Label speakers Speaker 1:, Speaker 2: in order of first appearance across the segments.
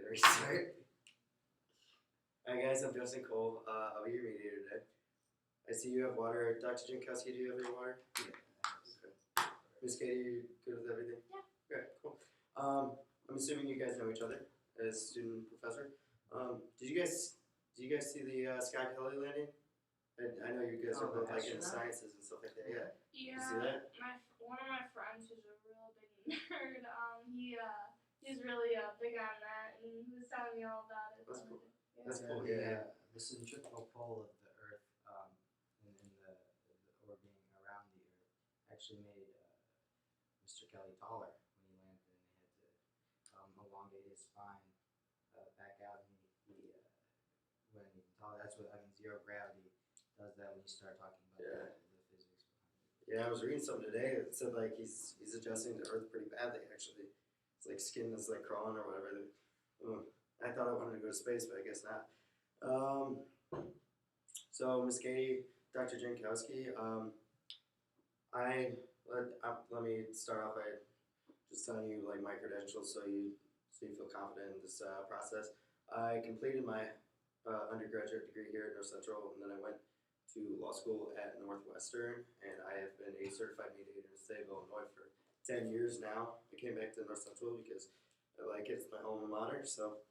Speaker 1: Ready to start? Alright guys, I'm Justin Cole. I'll be your mediator today. I see you have water. Dr. Jankowski, do you have any water?
Speaker 2: Yeah.
Speaker 1: Okay. Miss Katie, you good with everything?
Speaker 3: Yeah.
Speaker 1: Okay, cool. I'm assuming you guys know each other as student and professor. Did you guys see the Scott Kelly landing? I know you guys are both like in sciences and stuff like that. Yeah.
Speaker 3: Yeah,
Speaker 1: You see that?
Speaker 3: one of my friends who's a real big nerd, he's really big on that, and he was telling me all about it.
Speaker 1: That's cool.
Speaker 3: Yeah.
Speaker 1: That's cool. Yeah.
Speaker 2: The centrifugal pole of the Earth, and the orbiting around the Earth, actually made Mr. Kelly taller when he landed, and they had to elongate his spine back out, and he went even taller. That's what zero gravity does. That when you start talking about the physics behind it.
Speaker 1: Yeah, I was reading something today that said like he's adjusting to Earth pretty badly actually. It's like skin is like crawling or whatever. I thought I wanted to go to space, but I guess not. So Miss Katie, Dr. Jankowski, let me start off by just telling you like my credentials so you feel confident in this process. I completed my undergraduate degree here at North Central, and then I went to law school at Northwestern, and I have been a certified mediator in the state of Illinois for 10 years now. I came back to North Central because I like it. It's my alma mater. So,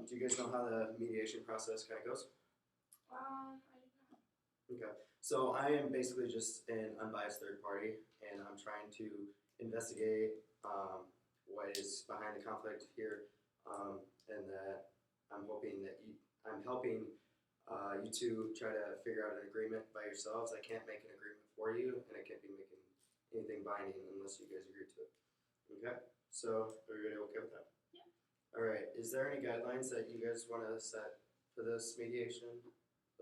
Speaker 1: do you guys know how the mediation process kind of goes?
Speaker 3: I don't know.
Speaker 1: Okay. So I am basically just an unbiased third party, and I'm trying to investigate what is behind the conflict here, and that I'm helping you two try to figure out an agreement by yourselves. I can't make an agreement for you, and I can't be making anything binding unless you guys agree to it. Okay? So, are you okay with that?
Speaker 3: Yeah.
Speaker 1: Alright, is there any guidelines that you guys want to set for this mediation?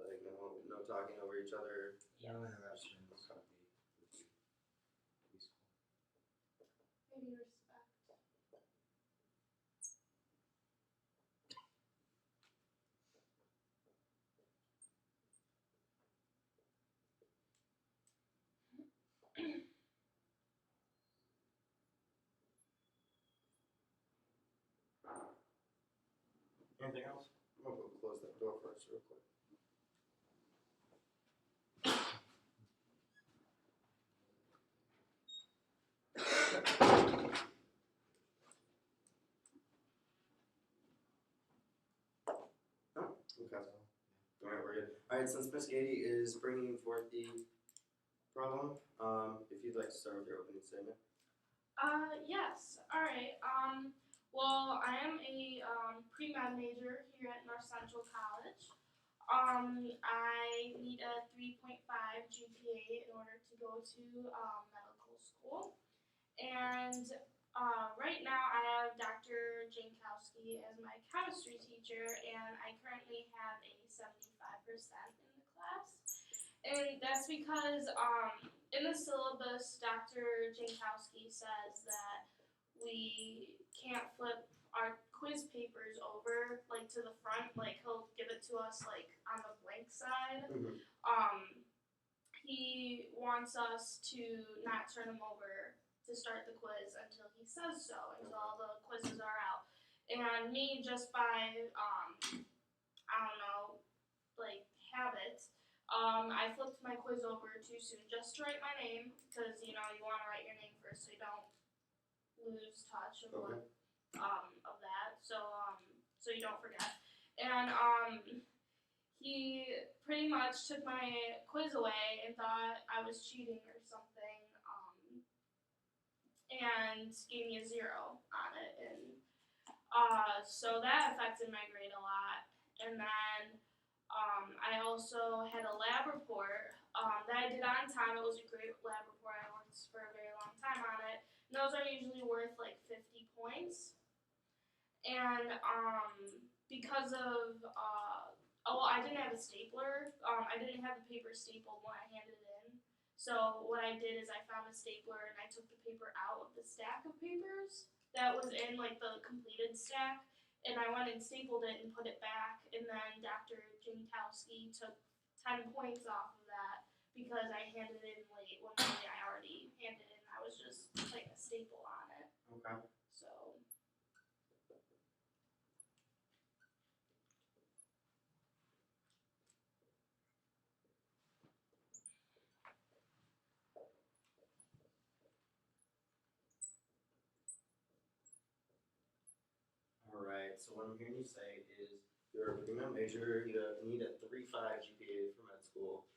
Speaker 1: Like, no talking over each other?
Speaker 2: No interruptions. Would be useful.
Speaker 3: Maybe respect.
Speaker 1: Anything else? I'm gonna go close that door first real quick. Okay. Alright, we're good. Alright, since Miss Katie is bringing forth the problem, if you'd like to start with your opening statement.
Speaker 3: Yes. All right. Well, I am a pre-med major here at North Central College. I need a 3.5 GPA in order to go to medical school. And right now I have Dr. Jankowski as my chemistry teacher, and I currently have a 75% in the class. And that's because in the syllabus, Dr. Jankowski says that we can't flip our quiz papers over like to the front, like he'll give it to us like on the blank side.
Speaker 1: Mm-hmm.
Speaker 3: He wants us to not turn them over to start the quiz until he says so, until all the quizzes are out. And me, just by I don't know, like habit, I flipped my quiz over too soon just to write my name, because you want to write your name first so you don't lose touch of what of that, so you don't forget. And he pretty much took my quiz away and thought I was cheating or something, and gave me a 0 on it, and so that affected my grade a lot. And then I also had a lab report that I did on time. It was a great lab report. I worked for a very long time on it. And those are usually worth like 50 points. And because of, I didn't have a stapler. I didn't have the paper stapled when I handed it in. So what I did is I found a stapler and I took the paper out of the stack of papers that was in like the completed stack. And I went and stapled it and put it back, and then Dr. Jankowski took 10 points off of that because I handed it in late when really I already handed it in. I was just putting a staple on it.
Speaker 1: Okay.
Speaker 3: So.
Speaker 1: Alright, so what I'm hearing you say is you're a pre-med major, you need a 3.5 GPA for med school.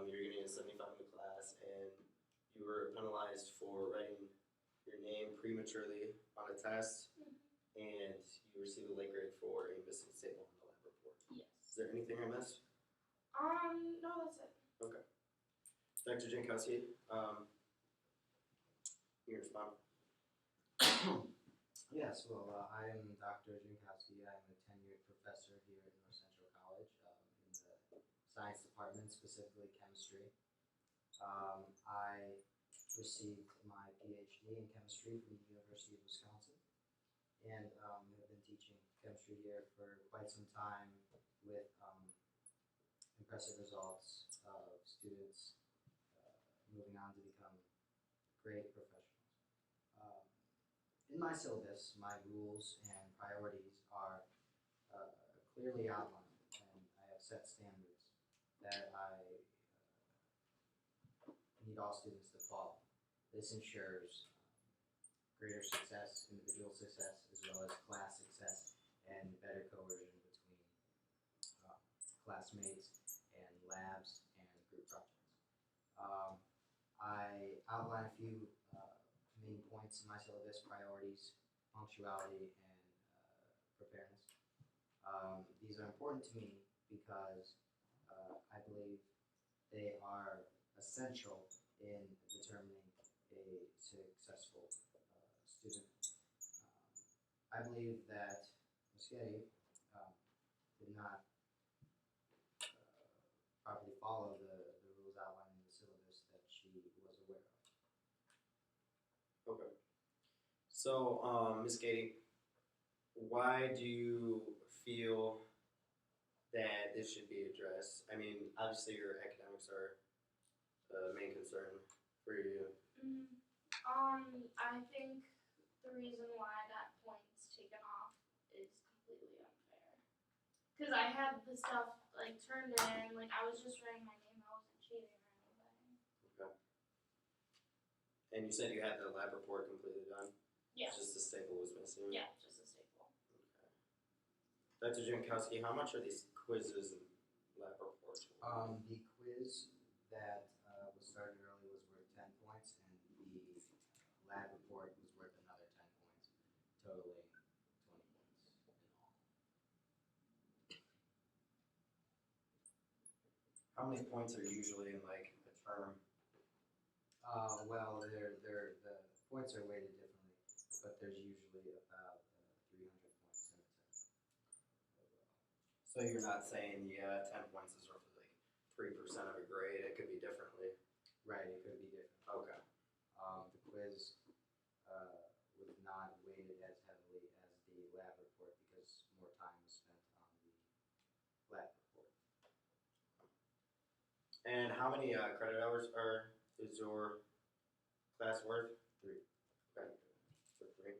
Speaker 1: You're getting a 75 in the class, and you were penalized for writing your name prematurely on a test, and you received a late grade for a missing staple in the lab report.
Speaker 3: Yes.
Speaker 1: Is there anything I missed?
Speaker 3: No, that's it.
Speaker 1: Dr. Jankowski, you can respond.
Speaker 2: Yes, well, I am Dr. Jankowski. I'm a tenured professor here at North Central College in the science department, specifically chemistry. I received my PhD in chemistry from the University of Wisconsin, and have been teaching chemistry here for quite some time with impressive results of students moving on to become great professionals. In my syllabus, my rules and priorities are clearly outlined, and I have set standards that I need all students to follow. This ensures greater success, individual success, as well as class success, and better coercion between classmates and labs and group projects. I outline a few main points in my syllabus: priorities, punctuality, and preparedness. These are important to me because I believe they are essential in determining a successful student. I believe that Ms. Getty did not properly follow the rules outlined in the syllabus that she was aware of.
Speaker 1: Okay. So, Ms. Katie, why do you feel that this should be addressed? I mean, obviously your academics are the main concern for you.
Speaker 3: I think the reason why that point's taken off is completely unfair. Cause I had the stuff like turned in, like I was just writing my name, I wasn't cheating or anything.
Speaker 1: Okay. And you said you had the lab report completely done?
Speaker 3: Yes.
Speaker 1: Just the staple was missing?
Speaker 3: Yeah, just a staple.
Speaker 1: Okay. Dr. Jankowski, how much are these quizzes and lab reports?
Speaker 2: The quiz that was started early was worth 10 points, and the lab report was worth another 10 points, totaling 20 points in all.
Speaker 1: How many points are usually in like a term?
Speaker 2: Well, the points are weighted differently, but there's usually about 300 points in a test overall.
Speaker 1: So you're not saying 10 points is roughly like 3% of a grade, it could be differently?
Speaker 2: Right, it could be different.
Speaker 1: Okay.
Speaker 2: The quiz was not weighted as heavily as the lab report because more time was spent on the lab report.
Speaker 1: And how many credit hours is your class worth?
Speaker 2: 3.
Speaker 1: Okay. For 3.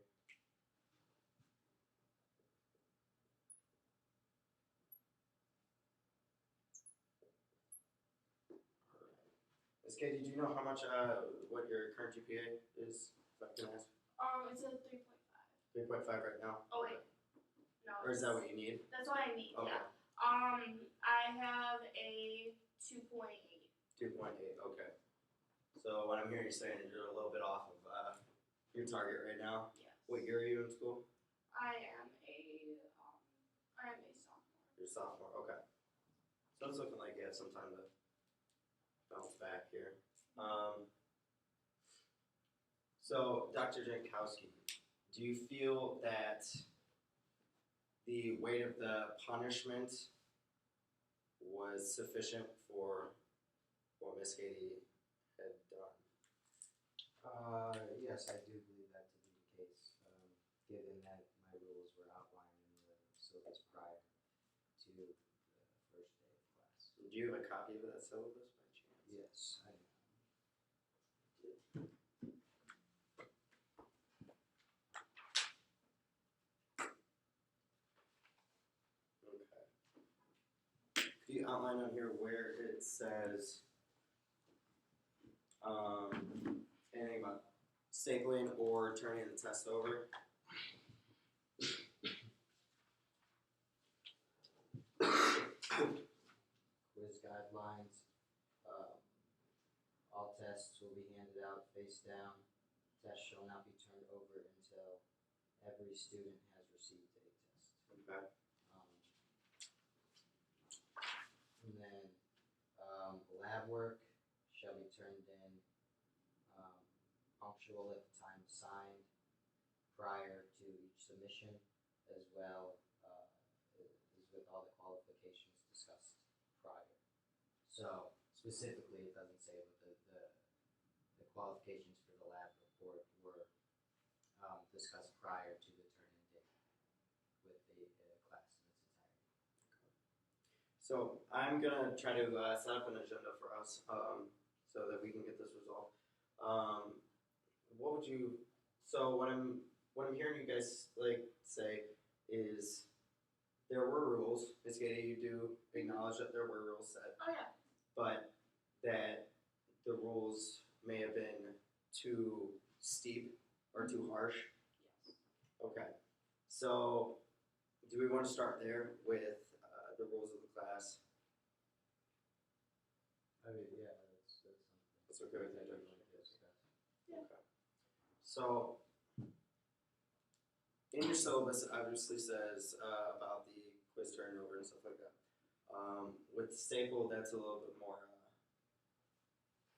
Speaker 1: Ms. Katie, do you know how much, what your current GPA is, if I can ask?
Speaker 3: It's a 3.5.
Speaker 1: 3.5 right now?
Speaker 3: Oh wait, no.
Speaker 1: Or is that what you need?
Speaker 3: That's what I need.
Speaker 1: Okay.
Speaker 3: Yeah. I have a 2.8.
Speaker 1: 2.8, okay. So what I'm hearing you saying is you're a little bit off of your target right now.
Speaker 3: Yes.
Speaker 1: What year are you in school?
Speaker 3: I am a sophomore.
Speaker 1: You're a sophomore, okay. So it's looking like you have some time to bounce back here. So Dr. Jankowski, do you feel that the weight of the punishment was sufficient for what Miss Katie had done?
Speaker 2: Yes, I do believe that to be the case, given that my rules were outlined in the syllabus prior to the first day of class.
Speaker 1: Do you have a copy of that syllabus by chance?
Speaker 2: Yes, I do.
Speaker 1: Okay. Could you outline on here where it says anything about stapling or turning the test over?
Speaker 2: face down. Test shall not be turned over until every student has received a test.
Speaker 1: Okay.
Speaker 2: And then lab work shall be turned in punctual at the time assigned prior to each submission, as well as with all the qualifications discussed prior. So specifically, it doesn't say, but the qualifications for the lab report were discussed prior to the turn-in date with the class in its entirety.
Speaker 1: So I'm gonna try to set up an agenda for us so that we can get this resolved. What would you? So what I'm hearing you guys like say is there were rules. Ms. Gady, you do acknowledge that there were rules set,
Speaker 3: Oh yeah.
Speaker 1: but that the rules may have been too steep or too harsh.
Speaker 3: Yes.
Speaker 1: Okay. So do we want to start there with the rules of the class?
Speaker 2: I mean, yeah, that's something.
Speaker 1: That's okay with you,
Speaker 2: that
Speaker 1: Doug?
Speaker 2: we might discuss.
Speaker 3: Yeah.
Speaker 1: Okay. So, in your syllabus, it obviously says about the quiz turnover and stuff like that. With the staple, that's a little bit more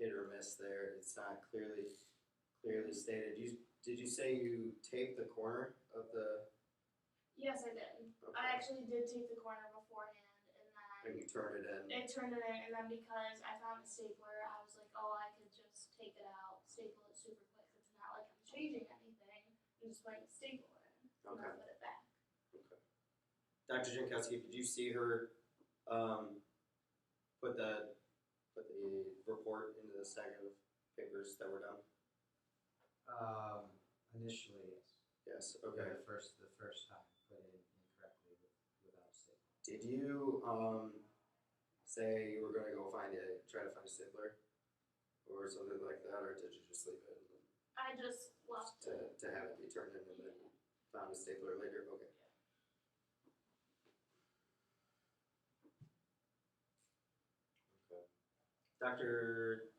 Speaker 1: hit or miss there. It's not clearly stated. Did you say you taped the corner of the?
Speaker 3: Yes, I did.
Speaker 1: Okay.
Speaker 3: I actually did take the corner beforehand,
Speaker 1: And
Speaker 3: and then
Speaker 1: you turned it in.
Speaker 3: it turned it in, and then because I found a stapler, I was like, oh, I could just take it out, staple it super quick. It's not like I'm changing anything. I'm just putting a staple in, and
Speaker 1: Okay.
Speaker 3: then put it back.
Speaker 1: Okay. Dr. Jankowski, did you see her put the report into the stack of papers that were done?
Speaker 2: Initially, yes.
Speaker 1: Yes.
Speaker 2: Yeah,
Speaker 1: Okay.
Speaker 2: the first time, put it in incorrectly without a staple.
Speaker 1: Did you say you were gonna go try to find a stapler or something like that, or did you just leave it
Speaker 3: I just left it.
Speaker 1: to have it be turned in and then found a stapler later? Okay. Okay. Dr.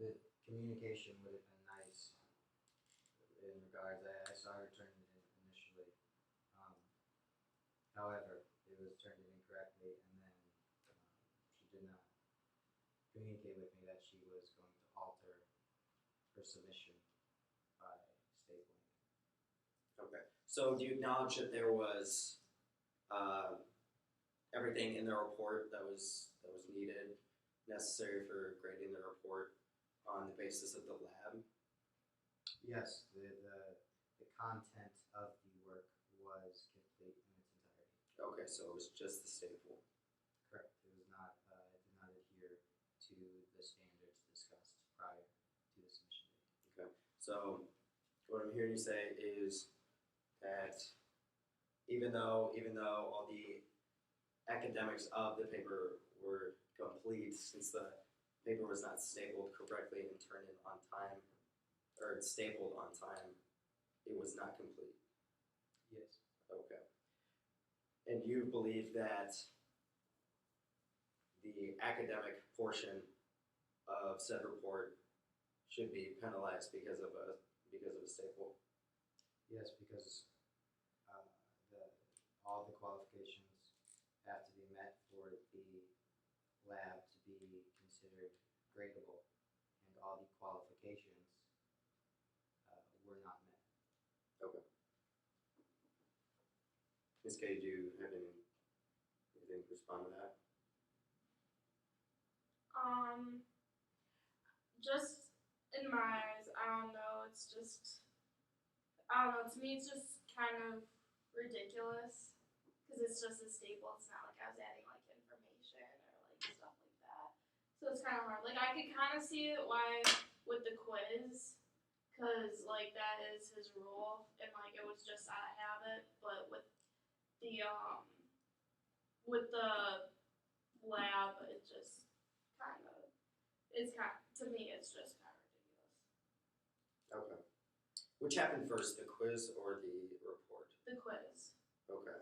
Speaker 2: The communication would have been nice in regards. I saw her turn it in initially. However, it was turned in incorrectly, and then she did not communicate with me that she was going to alter her submission by stapling.
Speaker 1: Okay. So do you acknowledge that there was everything in the report that was needed, necessary for grading the report on the basis of the lab?
Speaker 2: Yes, the content of the work was complete in its entirety.
Speaker 1: Okay, so it was just the staple.
Speaker 2: Correct. It was not. It did not adhere to the standards discussed prior to the submission date.
Speaker 1: Okay. So what I'm hearing you say is that even though all the academics of the paper were complete, since the paper was not stapled correctly and turned in on time, or stapled on time, it was not complete.
Speaker 2: Yes.
Speaker 1: Okay. And you believe that the academic portion of said report should be penalized because of a staple?
Speaker 2: Yes, because all the qualifications have to be met for the lab to be considered gradable, and all the qualifications were not met.
Speaker 1: Okay. Ms. K, do you have anything to respond to that?
Speaker 3: Just in my eyes, I don't know. It's just, I don't know. To me, it's just kind of ridiculous because it's just a staple. It's not like I was adding like information or like stuff like that. So it's kind of hard. Like I could kind of see it why with the quiz, because like that is his rule and like it was just out of habit. But with the lab, it just kind of to me it's just kind of ridiculous.
Speaker 1: Okay. Which happened first, the quiz or the report?
Speaker 3: The quiz.
Speaker 1: Okay.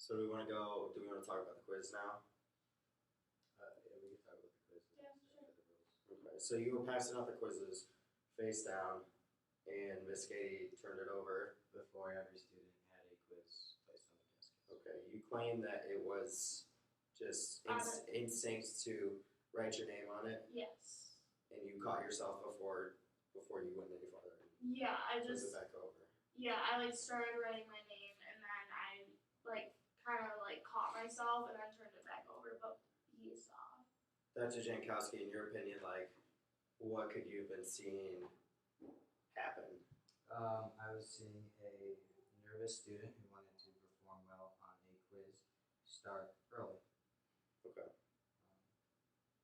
Speaker 1: So do we want to go? Do we want to talk about the quiz now?
Speaker 2: Yeah, we can talk about the quiz.
Speaker 3: Yeah, sure.
Speaker 2: The rules.
Speaker 1: Okay. So you were passing out the quizzes face down, and Miss Katie turned it over.
Speaker 2: Before every student had a quiz placed on the desk.
Speaker 1: Okay. You claimed that it was just instinct to write your name on it,
Speaker 3: Yes.
Speaker 1: and you caught yourself before you went any farther.
Speaker 3: Yeah, I
Speaker 1: Flip
Speaker 3: just
Speaker 1: it back over.
Speaker 3: I like started writing my name and then I like kind of like caught myself and then turned it back over, but he saw.
Speaker 1: Dr. Jankowski, in your opinion, like, what could you have been seeing happen?
Speaker 2: I was seeing a nervous student who wanted to perform well on a quiz start early.
Speaker 1: Okay.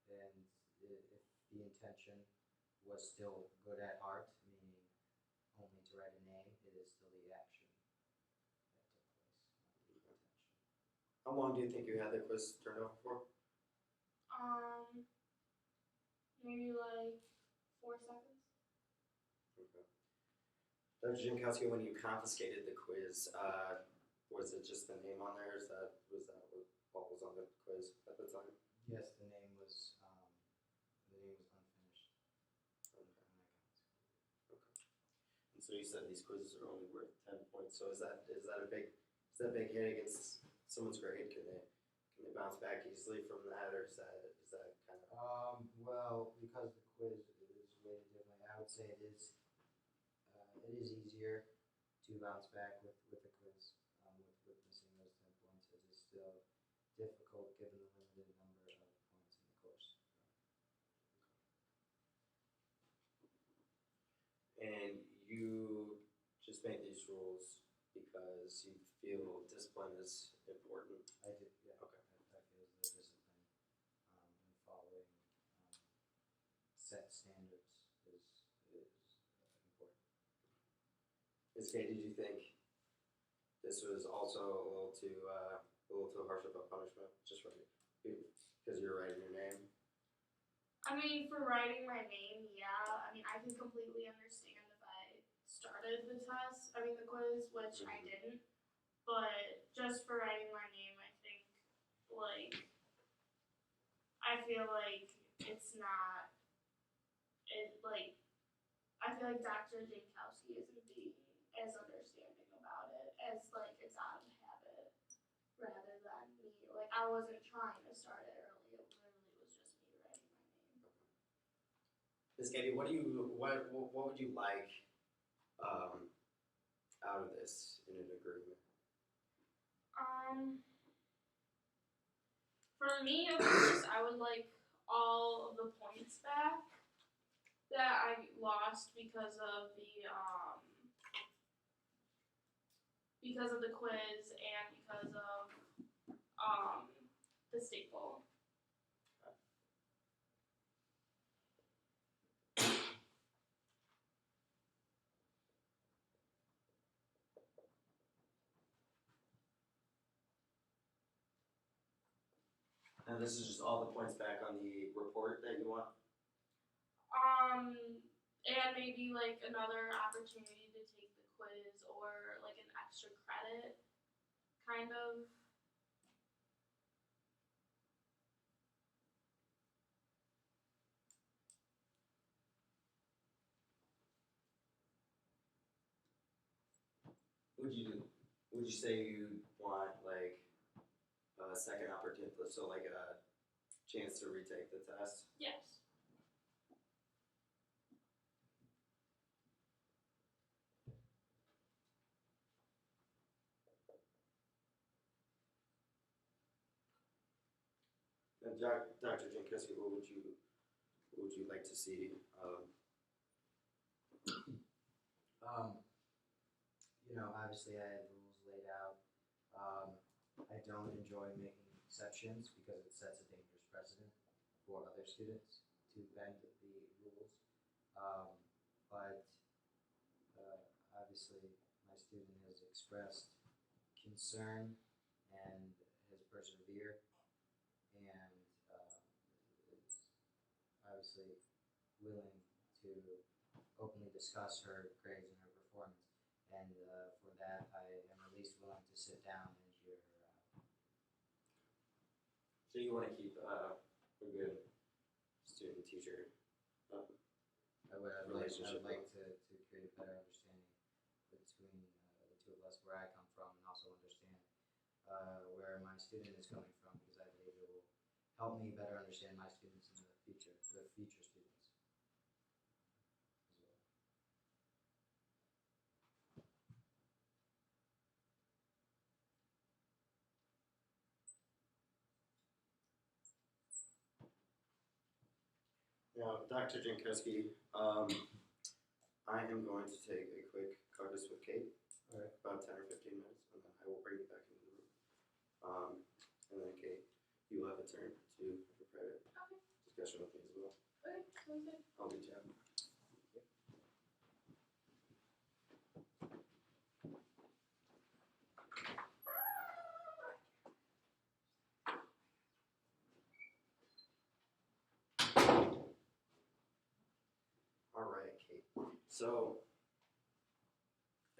Speaker 2: And if the intention was still good at heart, meaning only to write a name, it is still the action that took place, not the intention.
Speaker 1: How long do you think you had the quiz turned over for?
Speaker 3: Maybe like 4 seconds.
Speaker 1: Okay. Dr. Jankowski, when you confiscated the quiz, was it just the name on there? Was that what was on the quiz at the time?
Speaker 2: Yes, the name was unfinished.
Speaker 1: Okay. And so you said these quizzes are only worth 10 points. So is that a big hit against someone's grade? Can they bounce back easily from that, or is that kind of?
Speaker 2: Well, because the quiz is weighted differently, I would say it is easier to bounce back with a quiz. With missing those 10 points, it is still difficult given the limited number of points in the course.
Speaker 1: And you just made these rules because you feel discipline is important.
Speaker 2: I did, yeah.
Speaker 1: Okay.
Speaker 2: I feel the discipline and following set standards is important.
Speaker 1: Ms. Kay, did you think this was also a little too harsh of a punishment, just because you're writing your name?
Speaker 3: I mean, for writing my name, yeah. I mean, I can completely understand if I started the quiz, which I didn't. But just for writing my name, I think, like, I feel like it's not, I feel like Dr. Jankowski isn't being as understanding about it as, like, it's out of habit rather than me. Like, I wasn't trying to start it early. It literally was just me writing my name.
Speaker 1: Ms. Katie, what would you like out of this in an agreement?
Speaker 3: For me, at least, I would like all of the points back that I lost because of the quiz and because of the staple.
Speaker 1: And this is just all the points back on the report that you want?
Speaker 3: And maybe like another opportunity to take the quiz or like an extra credit, kind of.
Speaker 1: Would you say you want like a second opportunity, so like a chance to retake the test?
Speaker 3: Yes.
Speaker 1: And Dr. Jankowski, what would you like to see?
Speaker 2: Obviously I have rules laid out. I don't enjoy making exceptions because it sets a dangerous precedent for other students to bend the rules. But obviously my student has expressed concern and has persevered and is obviously willing to openly discuss her grades and her performance. And for that, I am at least willing to sit down and hear her out.
Speaker 1: So you want to keep a good student-teacher.
Speaker 2: I'd
Speaker 1: Relationship
Speaker 2: like to create a better understanding between the two of us, where I come from, and also understand where my student is coming from, because I believe it will help me better understand my students in the future students as well.
Speaker 1: Now, Dr. Jankowski, I am going to take a quick caucus with Kate,
Speaker 2: Alright.
Speaker 1: about 10 or 15 minutes, and then I will bring you back into the room. And then Kate, you will have a turn to have a private
Speaker 3: Okay.
Speaker 1: discussion with me as well.
Speaker 3: Okay, sounds good.
Speaker 1: I'll be Jeff. All right, Kate. So,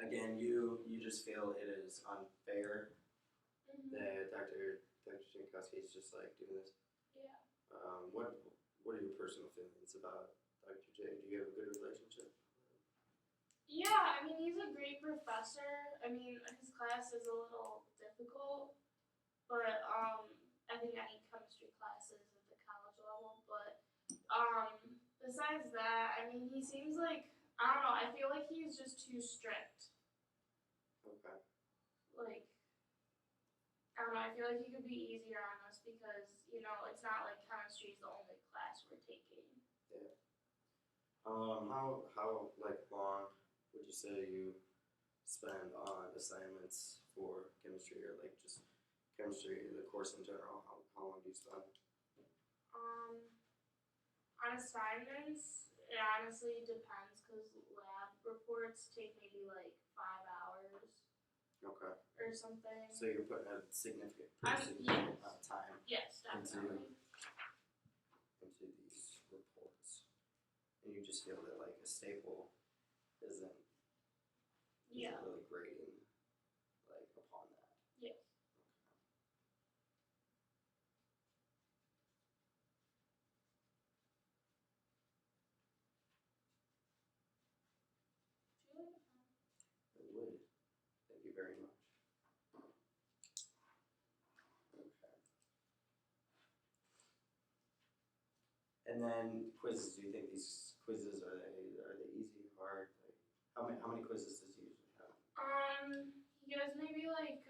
Speaker 1: again, you just feel it is unfair
Speaker 3: Mhm.
Speaker 1: that Dr. Jankowski is just like doing this.
Speaker 3: Yeah.
Speaker 1: What are your personal feelings about Dr. J? Do you have a good relationship?
Speaker 3: Yeah, I mean, he's a great professor. I mean, his class is a little difficult, but I think any chemistry classes at the college level. But besides that, I mean, he seems like, I don't know. I feel like he's just too strict.
Speaker 1: Okay.
Speaker 3: Like, I don't know. I feel like he could be easier on us because it's not like chemistry is the only class we're taking.
Speaker 1: Yeah. How like long would you say you spend on assignments for chemistry, or like just chemistry, the course in general? How long do you spend?
Speaker 3: On assignments, it honestly depends because lab reports take maybe like 5 hours
Speaker 1: Okay.
Speaker 3: or something.
Speaker 1: So you're putting a significant,
Speaker 3: I'm-
Speaker 1: pretty significant amount of time
Speaker 3: Yes, definitely.
Speaker 1: into these reports, and you just feel that like a staple isn't
Speaker 3: Yeah.
Speaker 1: really grading like upon that.
Speaker 3: Yes.
Speaker 1: I would. Thank you very much. Okay. And then quizzes. Do you think these quizzes are they easy, hard? Like how many quizzes does he usually have?
Speaker 3: He does maybe like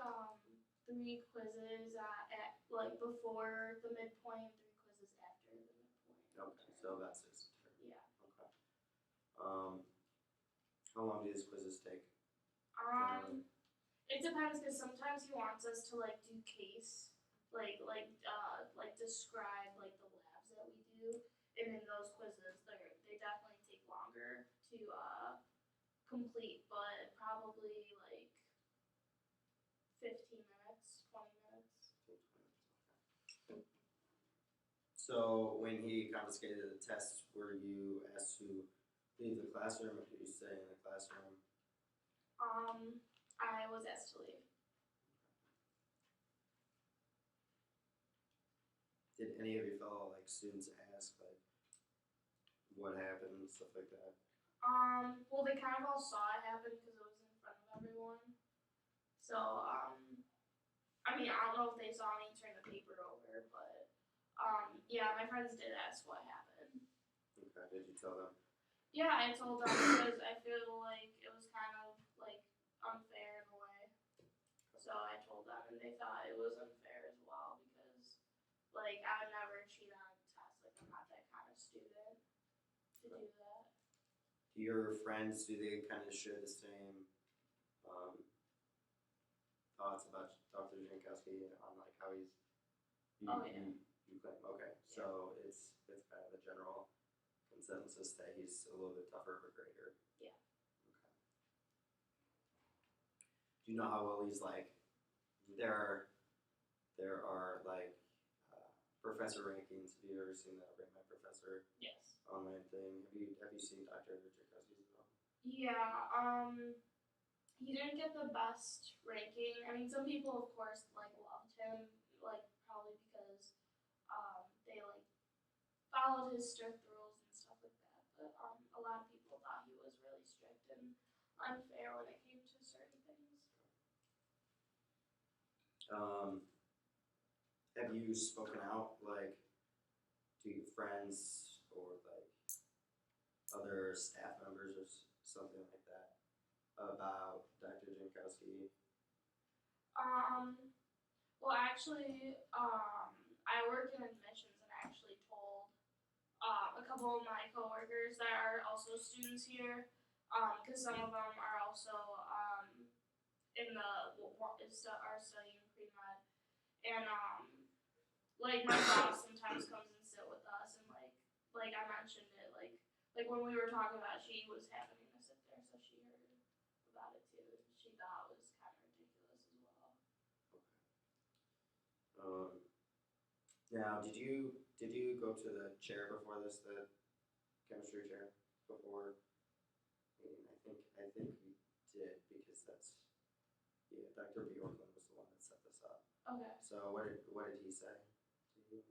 Speaker 3: 3 quizzes at like before the midpoint, 3 quizzes after the midpoint.
Speaker 1: Okay, so about 6 a term.
Speaker 3: Yeah.
Speaker 1: Okay. How long do these quizzes take?
Speaker 3: It depends because sometimes he wants us to like do case, like describe like the labs that we do, and in those quizzes they definitely take longer to complete, but probably like 15 minutes, 20 minutes.
Speaker 1: So when he confiscated the test, were you asked to leave the classroom, or did you stay in the classroom?
Speaker 3: I was asked to leave.
Speaker 1: Did any of your fellow like students ask like what happened and stuff like that?
Speaker 3: Well, they kind of all saw it happen because it was in front of everyone. So, I mean, I don't know if they saw me turn the paper over, but, yeah, my friends did ask what happened.
Speaker 1: Okay, did you tell them?
Speaker 3: Yeah, I told them because I feel like it was kind of, like, unfair in a way. So I told them, and they thought it was unfair as well because, like, I would never cheat on a test. Like, I'm not that kind of student to do that.
Speaker 1: Do your friends, do they kind of share the same thoughts about Dr. Jankowski on like how he's?
Speaker 3: Oh, yeah.
Speaker 1: You claim okay, so it's kind of a general consensus that he's a little bit tougher of a grader.
Speaker 3: Yeah.
Speaker 1: Okay. Do you know how well he's like? There are like professor rankings. Have you ever seen that Rate My Professor
Speaker 3: Yes.
Speaker 1: online thing? Have you seen Dr. Jankowski's at all?
Speaker 3: Yeah, he didn't get the best ranking. I mean, some people, of course, like loved him, like probably because they like followed his strict rules and stuff like that. But a lot of people thought he was really strict and unfair when it came to certain things.
Speaker 1: Have you spoken out, like, to your friends or like other staff members or something like that about Dr. Jankowski?
Speaker 3: Well, actually, I work in admissions and I actually told a couple of my coworkers that are also students here, because some of them are also in the are studying pre med, and like my boss sometimes comes and sit with us, and like I mentioned it, like when we were talking about it, she was happening to sit there, so she heard about it too. She thought it was kind of ridiculous as well.
Speaker 1: Now, did you go to the chair before this, the chemistry chair before? I think we did because that's Dr. Bjorklund was the one that set this up.
Speaker 3: Okay.
Speaker 1: So what did he say to you?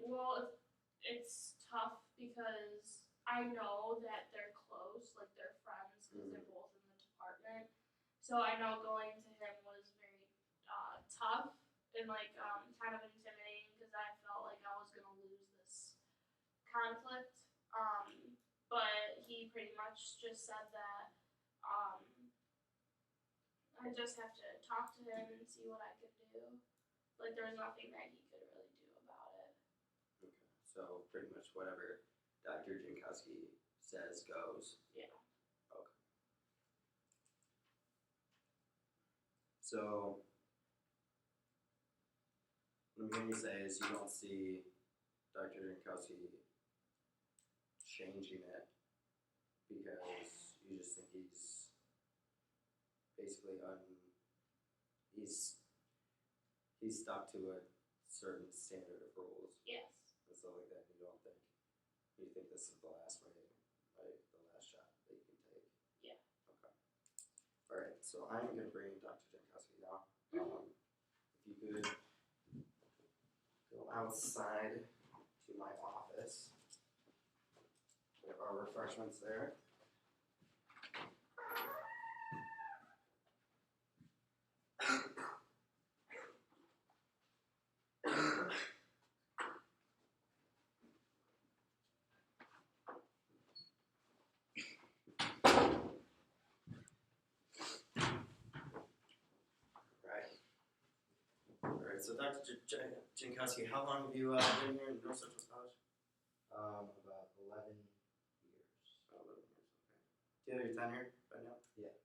Speaker 3: Well, it's tough because I know that they're close, like they're friends, because they're both in the department. So I know going to him was very tough and like kind of intimidating because I felt like I was gonna lose this conflict. But he pretty much just said that I just have to talk to him and see what I could do. Like there was nothing that he could really do about it.
Speaker 1: Okay, so pretty much whatever Dr. Jankowski says goes.
Speaker 3: Yeah.
Speaker 1: Okay. So what I'm hearing you say is you don't see Dr. Jankowski changing it because you just think he's basically he's stuck to a certain standard of rules
Speaker 3: Yes.
Speaker 1: and stuff like that. You think this is the last way, like the last shot that you can take.
Speaker 3: Yeah.
Speaker 1: Okay. All right. So I'm gonna bring Dr. Jankowski now. If you could go outside to my office. We have our refreshments there. Alright, so Dr. Jankowski, how long have you been here in North Central College?
Speaker 2: About 11 years.
Speaker 1: Oh, 11 years, okay. Do you have your tenure by now?
Speaker 2: Yeah.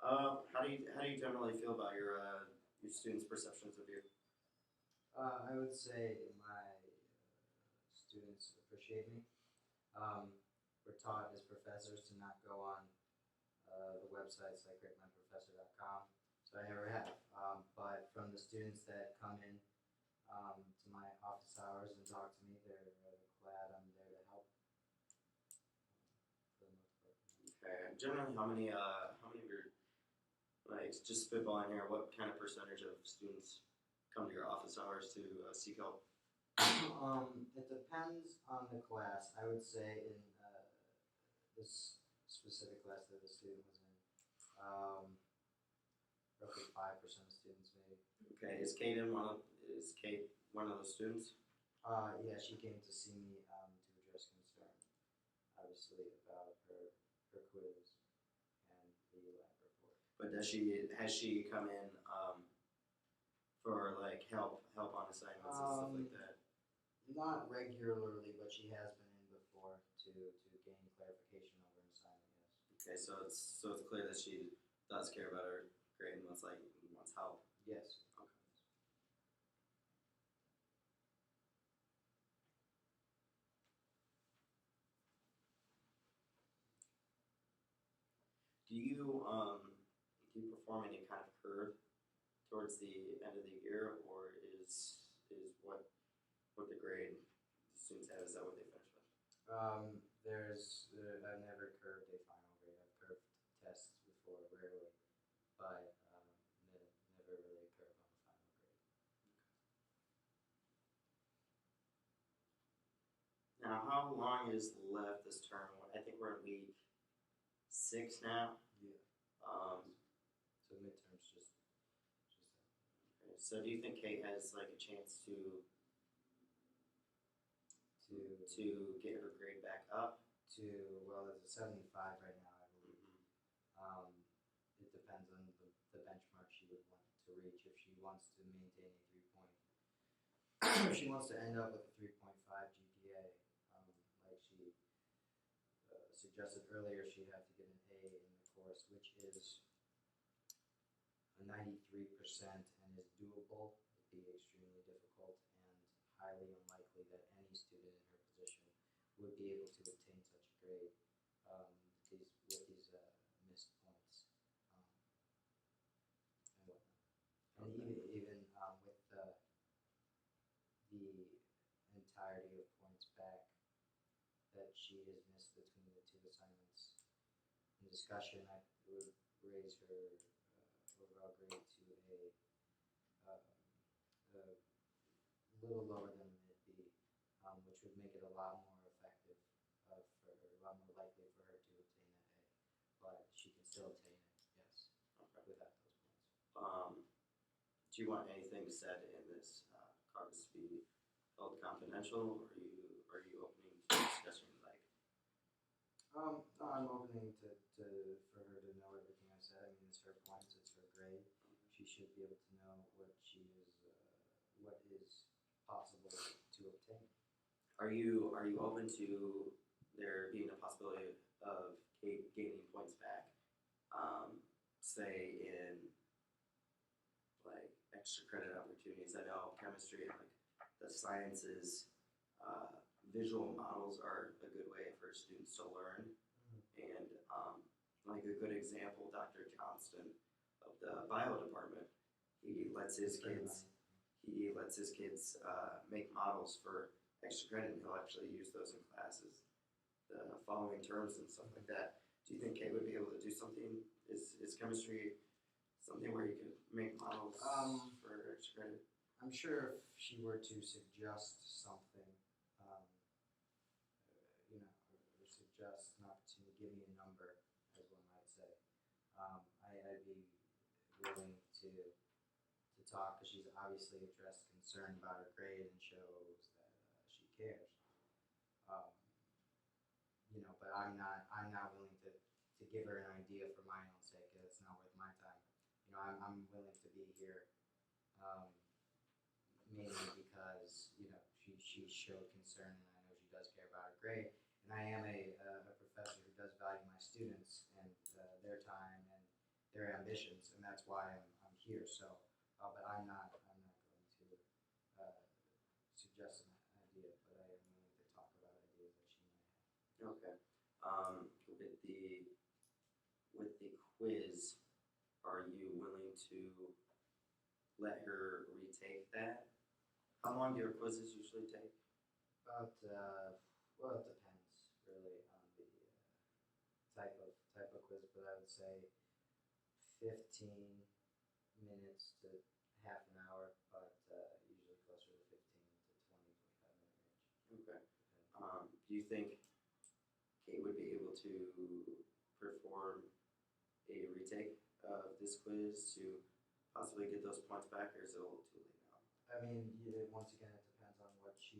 Speaker 1: How do you generally feel about your students' perceptions of you?
Speaker 2: I would say my students appreciate me. We're taught as professors to not go on the websites like ratemyprofessor.com, so I never have. But from the students that come in to my office hours and talk to me, they're glad I'm there to help. For the most part.
Speaker 1: Okay. Generally, how many of your, like, just spitballing here, what kind of percentage of students come to your office hours to seek help?
Speaker 2: It depends on the class. I would say in this specific class that the student was in, roughly 5% of students maybe.
Speaker 1: Okay, is Kate one of those students?
Speaker 2: Yeah, she came to see me to address concern, obviously, about her quiz and the lab report.
Speaker 1: But has she come in for like help on assignments and stuff like that?
Speaker 2: Not regularly, but she has been in before to gain clarification over an assignment. Yes.
Speaker 1: Okay, so it's clear that she does care about her grade and wants help.
Speaker 2: Yes.
Speaker 1: Okay. Do you perform any kind of curve towards the end of the year, or is what the grade the students have, is that what they finish with?
Speaker 2: I've never curved a final grade. I've curved
Speaker 1: Now, how long is left this term? I think we're in week 6 now.
Speaker 2: Yeah.
Speaker 1: Um,
Speaker 2: So midterms just
Speaker 1: okay, so do you think Kate has like a chance to get her grade back up?
Speaker 2: well, it's a 75 right now, I believe.
Speaker 1: Mm-hmm.
Speaker 2: It depends on the benchmark she would want to reach. If she wants to maintain a 3 point, if she wants to end up with a 3.5 GPA, like she suggested earlier, she'd have to get an A in the course, which is a 93% and is doable. It'd be extremely difficult and highly unlikely that any student in her position would be able to obtain such a grade with these missed points and whatnot. And even with the entirety of points back that she has missed between the 2 assignments in discussion, I would raise her overall grade to a little lower than a mid B, which would make it a lot more effective for her, a lot more likely for her to obtain that A. But she can still obtain it, yes,
Speaker 1: Okay.
Speaker 2: without those points.
Speaker 1: Do you want anything said in this cards to be held confidential, or are you opening to discussion? Like,
Speaker 2: No, I'm opening for her to know everything I said. I mean, it's her points, it's her grade. She should be able to know what is possible to obtain.
Speaker 1: are you open to there being a possibility of Kate gaining points back? Say in like extra credit opportunities. I know chemistry and like the sciences, visual models are a good way for students to learn. And like a good example, Dr. Johnston of the bio department, he lets his kids make models for extra credit, and he'll actually use those in classes, the following terms and stuff like that. Do you think Kate would be able to do something? Is chemistry something where you could make models for extra credit?
Speaker 2: I'm sure if she were to suggest something, or suggest an opportunity, give me a number, as one might say, I'd be willing to talk, because she's obviously addressed concern about her grade and shows that she cares. But I'm not willing to give her an idea for my own sake. It's not worth my time. I'm willing to be here mainly because she showed concern, and I know she does care about her grade. And I am a professor who does value my students and their time and their ambitions, and that's why I'm here. So, but I'm not going to suggest an idea, but I am willing to talk about ideas that she might have.
Speaker 1: Okay. With the quiz, are you willing to let her retake that? How long do your quizzes usually take?
Speaker 2: About well, it depends really on the type of quiz, but I would say 15 minutes to half an hour, but usually closer to 15 to 20, 25 minute range.
Speaker 1: Okay. Do you think Kate would be able to perform a retake of this quiz to possibly get those points back, or is it a little too late now?
Speaker 2: I mean, once again, it depends on what she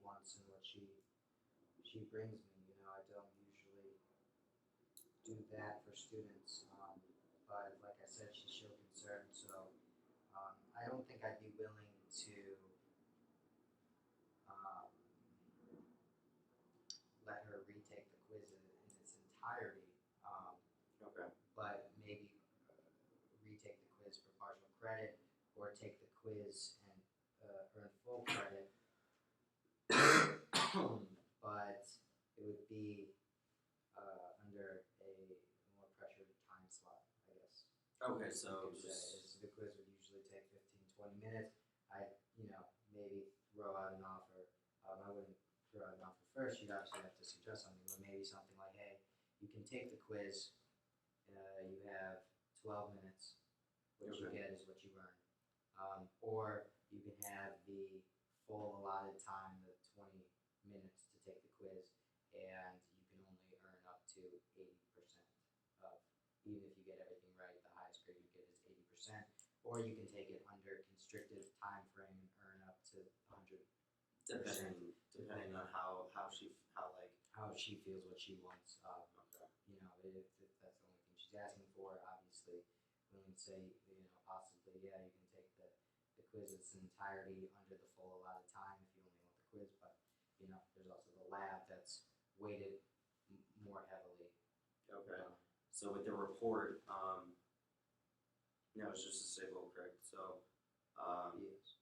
Speaker 2: wants and what she brings me. I don't usually do that for students, but like I said, she showed concern, so I don't think I'd be willing to let her retake the quiz in its entirety.
Speaker 1: Okay.
Speaker 2: But maybe retake the quiz for partial credit, or take the quiz and earn full credit. But it would be under a more pressured time slot, I guess.
Speaker 1: Okay, so
Speaker 2: The quiz would usually take 15, 20 minutes. I'd maybe throw out an offer. I wouldn't throw out an offer first. You'd obviously have to suggest something, but maybe something like, hey, you can take the quiz. You have 12 minutes. What you get is what you earn. Or you can have the full allotted time, the 20 minutes to take quiz, and you can only earn up to 80% of, even if you get everything right, the highest grade you get is 80%, or you can take it under constricted time frame and earn up to 100.
Speaker 1: Depending on how
Speaker 2: She feels what she wants.
Speaker 1: okay.
Speaker 2: You know, if that's the only thing she's asking for, obviously, willing to say, you know, possibly, yeah, you can take the quiz its entirety under the full allotted time if you only want the quiz, but, you know, there's also the lab that's weighted more heavily.
Speaker 1: Okay. So with the report, no, it's just a stable, correct? So,
Speaker 2: Yes.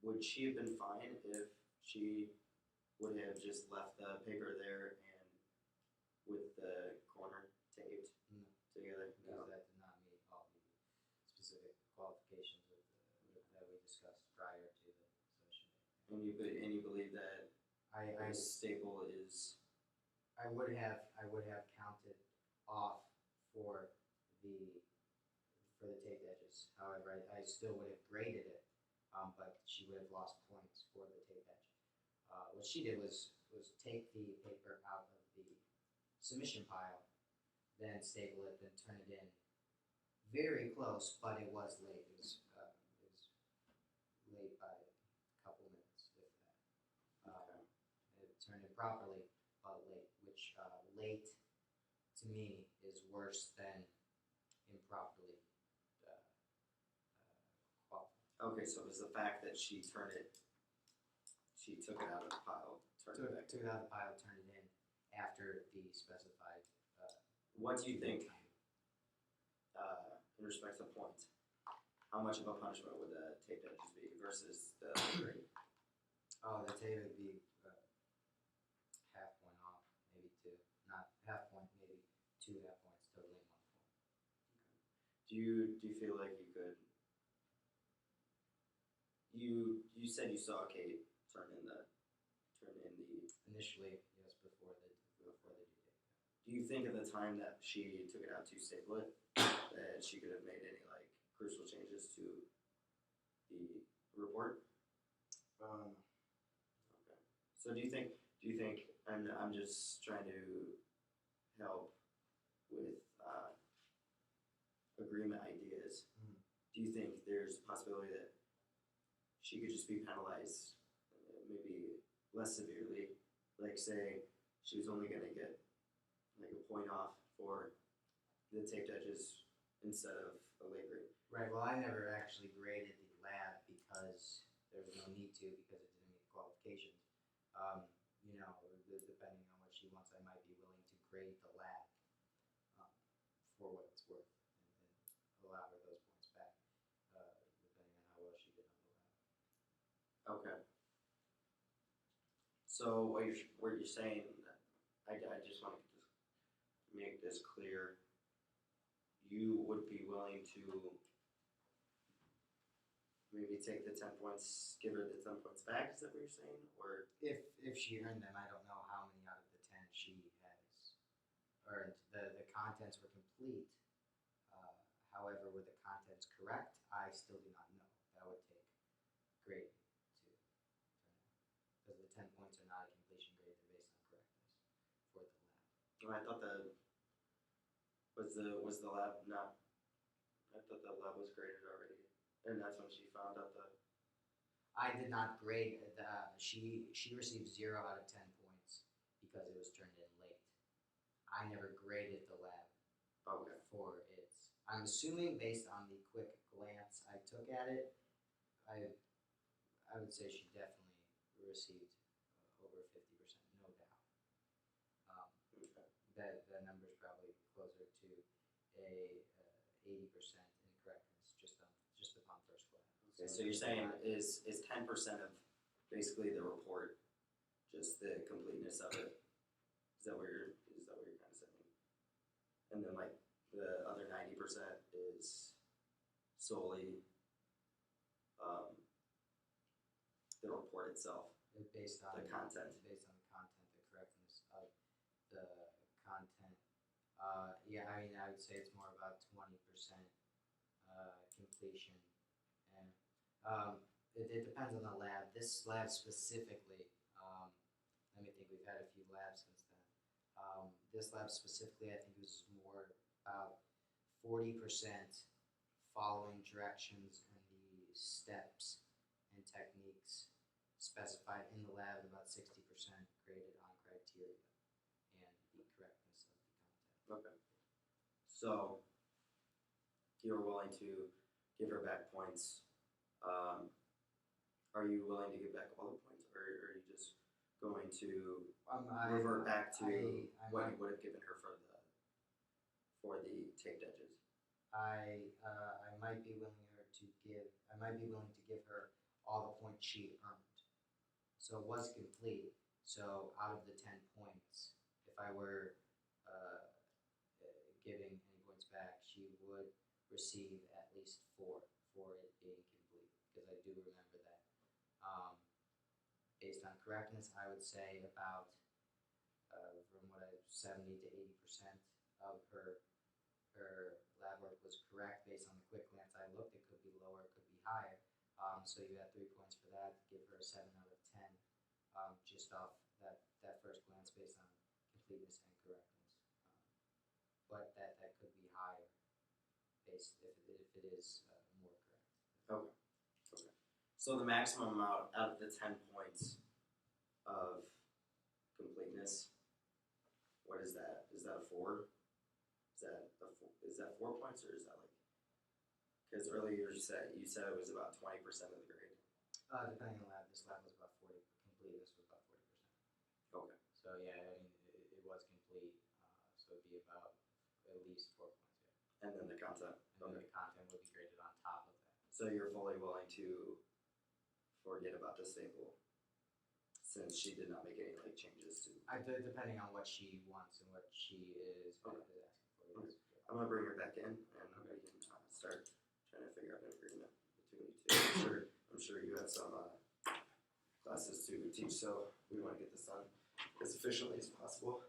Speaker 1: would she have been fine if she would have just left the paper there and with the corner taped
Speaker 2: No,
Speaker 1: together?
Speaker 2: because that did not meet all the specific qualifications that we discussed prior to the session.
Speaker 1: And you believe that
Speaker 2: I
Speaker 1: a staple is
Speaker 2: would have counted off for the tape edges. However, I still would have graded it, but she would have lost points for the tape edge. What she did was take the paper out of the submission pile, then staple it, then turn it in. Very close, but it was late. It was late by a couple minutes, if that.
Speaker 1: okay.
Speaker 2: It turned in properly, but late, which late to me is worse than improperly qualified.
Speaker 1: Okay, so it was the fact that she took it out of the pile, turned it back.
Speaker 2: Took it out of the pile, turned it in after the specified.
Speaker 1: What do you think,
Speaker 2: time.
Speaker 1: in respect to points, how much of a punishment would the tape edges be versus the grade?
Speaker 2: Oh, the tape would be half point off, maybe two. Not half point, maybe 2.5 points, totaling 1 point.
Speaker 1: Do you feel like you could? You said you saw Kate turn in the.
Speaker 2: Initially, yes, before the due date.
Speaker 1: Do you think at the time that she took it out to staple it, that she could have made any like crucial changes to the report?
Speaker 2: Okay.
Speaker 1: Okay. So do you think? I'm just trying to help with agreement ideas.
Speaker 2: Mhm.
Speaker 1: Do you think there's a possibility that she could just be penalized, maybe less severely? Like, say, she was only going to get like a point off for the taped edges instead of a late grade.
Speaker 2: Right. Well, I never actually graded the lab because there was no need to because it didn't meet the qualifications. You know, depending on what she wants, I might be willing to grade the lab for what it's worth and allow her those points back, depending on how well she did on the lab.
Speaker 1: Okay. So what you're saying, I just want to make this clear. You would be willing to maybe take the 10 points, give her the 10 points back. Is that what you're saying, or
Speaker 2: If she earned them, I don't know how many out of the 10 she has earned. The contents were complete. However, were the contents correct? I still do not know. That would take grading to turn out. Because the 10 points are not a completion grade, they're based on correctness for the lab.
Speaker 1: oh, I thought was the lab not? I thought the lab was graded already, and that's when she found out the.
Speaker 2: I did not grade she received 0 out of 10 points because it was turned in late. I never graded the lab
Speaker 1: Okay.
Speaker 2: for its. I'm assuming based on the quick glance I took at it, I would say she definitely received over 50%, no doubt.
Speaker 1: Okay.
Speaker 2: That number is probably closer to a 80% incorrectness just upon first glance.
Speaker 1: Okay. So you're saying is 10% of basically the report just the completeness of it? Is that what you're kind of saying? And then like the other 90% is solely the report itself,
Speaker 2: Based on
Speaker 1: the content.
Speaker 2: Based on the content, the correctness of the content. Yeah, I mean, I would say it's more about 20% completion, and it depends on the lab. This lab specifically, let me think, we've had a few labs since then. This lab specifically, I think it was more about 40% following directions and the steps and techniques specified in the lab, and about 60% graded on criteria and the correctness of the content.
Speaker 1: Okay. So you're willing to give her back points. Are you willing to give back all the points, or are you just going to revert back to what you would have given her for the taped edges?
Speaker 2: I might be willing to give her all the points she earned. So it was complete. So out of the 10 points, if I were giving any points back, she would receive at least 4 for it being complete. Because I do remember that. Based on correctness, I would say about from what 70 to 80% of her lab work was correct based on the quick glance I looked. It could be lower, it could be higher. So you got 3 points for that. Give her a 7 out of 10, just off that first glance based on completeness and correctness. But that could be higher based if it is more correct.
Speaker 1: Okay. So the maximum amount out of the 10 points of completeness, what is that? Is that a 4? Is that 4 points, or is that like? Because earlier you said it was about 20% of the grade.
Speaker 2: Depending on lab, this lab was about 40. Completeness was about 40%.
Speaker 1: Okay.
Speaker 2: So yeah, I mean it was complete. So it'd be about at least 4 points. Yeah.
Speaker 1: And then the content.
Speaker 2: And then the content would be graded on top of that.
Speaker 1: So you're fully willing to forget about the staple, since she did not make any like changes to.
Speaker 2: Depending on what she wants and what she is asking for.
Speaker 1: Okay. I'm gonna bring her back in, and we can start trying to figure out an agreement between you two. I'm sure you have some classes to teach, so we want to get this done as efficiently as possible.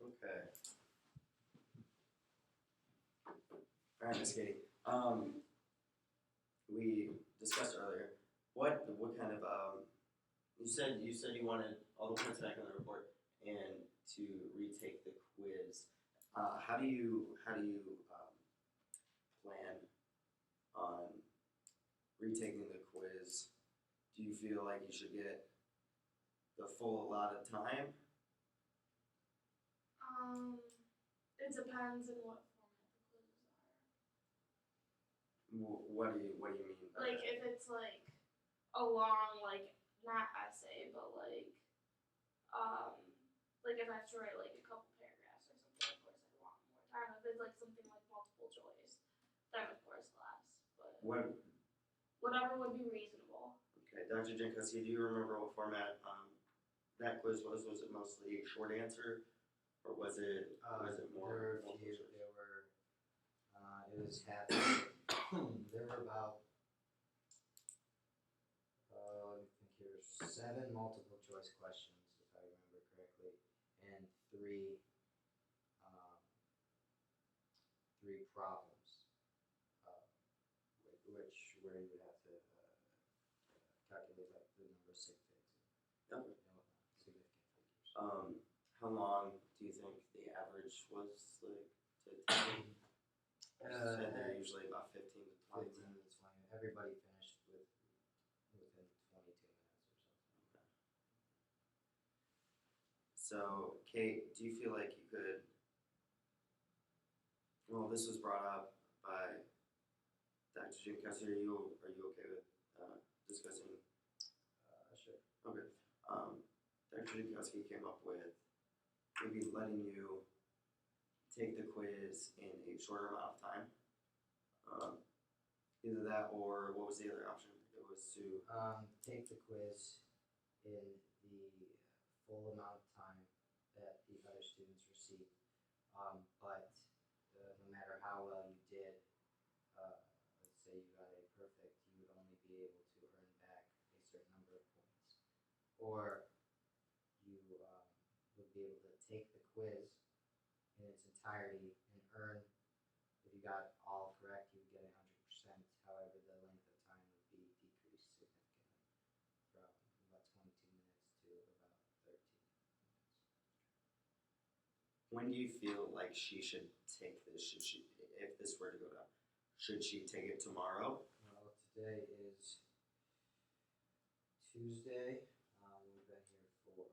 Speaker 1: Okay. All right, Miss Katie. We discussed earlier what kind of you said you wanted all the points back on the report and to retake the quiz. How do you plan on retaking the quiz? Do you feel like you should get the full allotted time?
Speaker 3: It depends on what format the quizzes are.
Speaker 1: What do you mean by
Speaker 3: Like
Speaker 1: that?
Speaker 3: if it's like a long, like not essay, but like if I have to write like a couple paragraphs or something, of course I want more time. If it's like something like multiple choice, then of course less. But whatever would be reasonable.
Speaker 1: Okay, Dr. Jankowski, do you remember what format that quiz was? Was it mostly short answer, or was it more multiple choice?
Speaker 2: It was half. There were about let me think here, 7 multiple choice questions, if I remember correctly, and 3 problems, where you would have to calculate like the number of sig figs and
Speaker 1: Okay.
Speaker 2: whatnot, significant figures.
Speaker 1: How long do you think the average was, like, to take? You said they're usually about 15 to 20
Speaker 2: 15
Speaker 1: minutes.
Speaker 2: to 20. Everybody finished within 22 minutes or something.
Speaker 1: Okay. So, Kate, do you feel like you could? Well, this was brought up by Dr. Jankowski. Are you okay with discussing?
Speaker 2: Sure.
Speaker 1: Okay. Dr. Jankowski came up with maybe letting you take the quiz in a shorter amount of time. Either that, or what was the other option? It was to?
Speaker 2: Take the quiz in the full amount of time that the other students receive. But no matter how well you did, let's say you got a perfect, you would only be able to earn back a certain number of points. Or you would be able to take the quiz in its entirety and earn, if you got all correct, you would get 100%. However, the length of time would be decreased significantly from about 22 minutes to about 13 minutes.
Speaker 1: When do you feel like she should take this? Should she, if this were to go down, should she take it tomorrow?
Speaker 2: Well, today is Tuesday. We've been here for,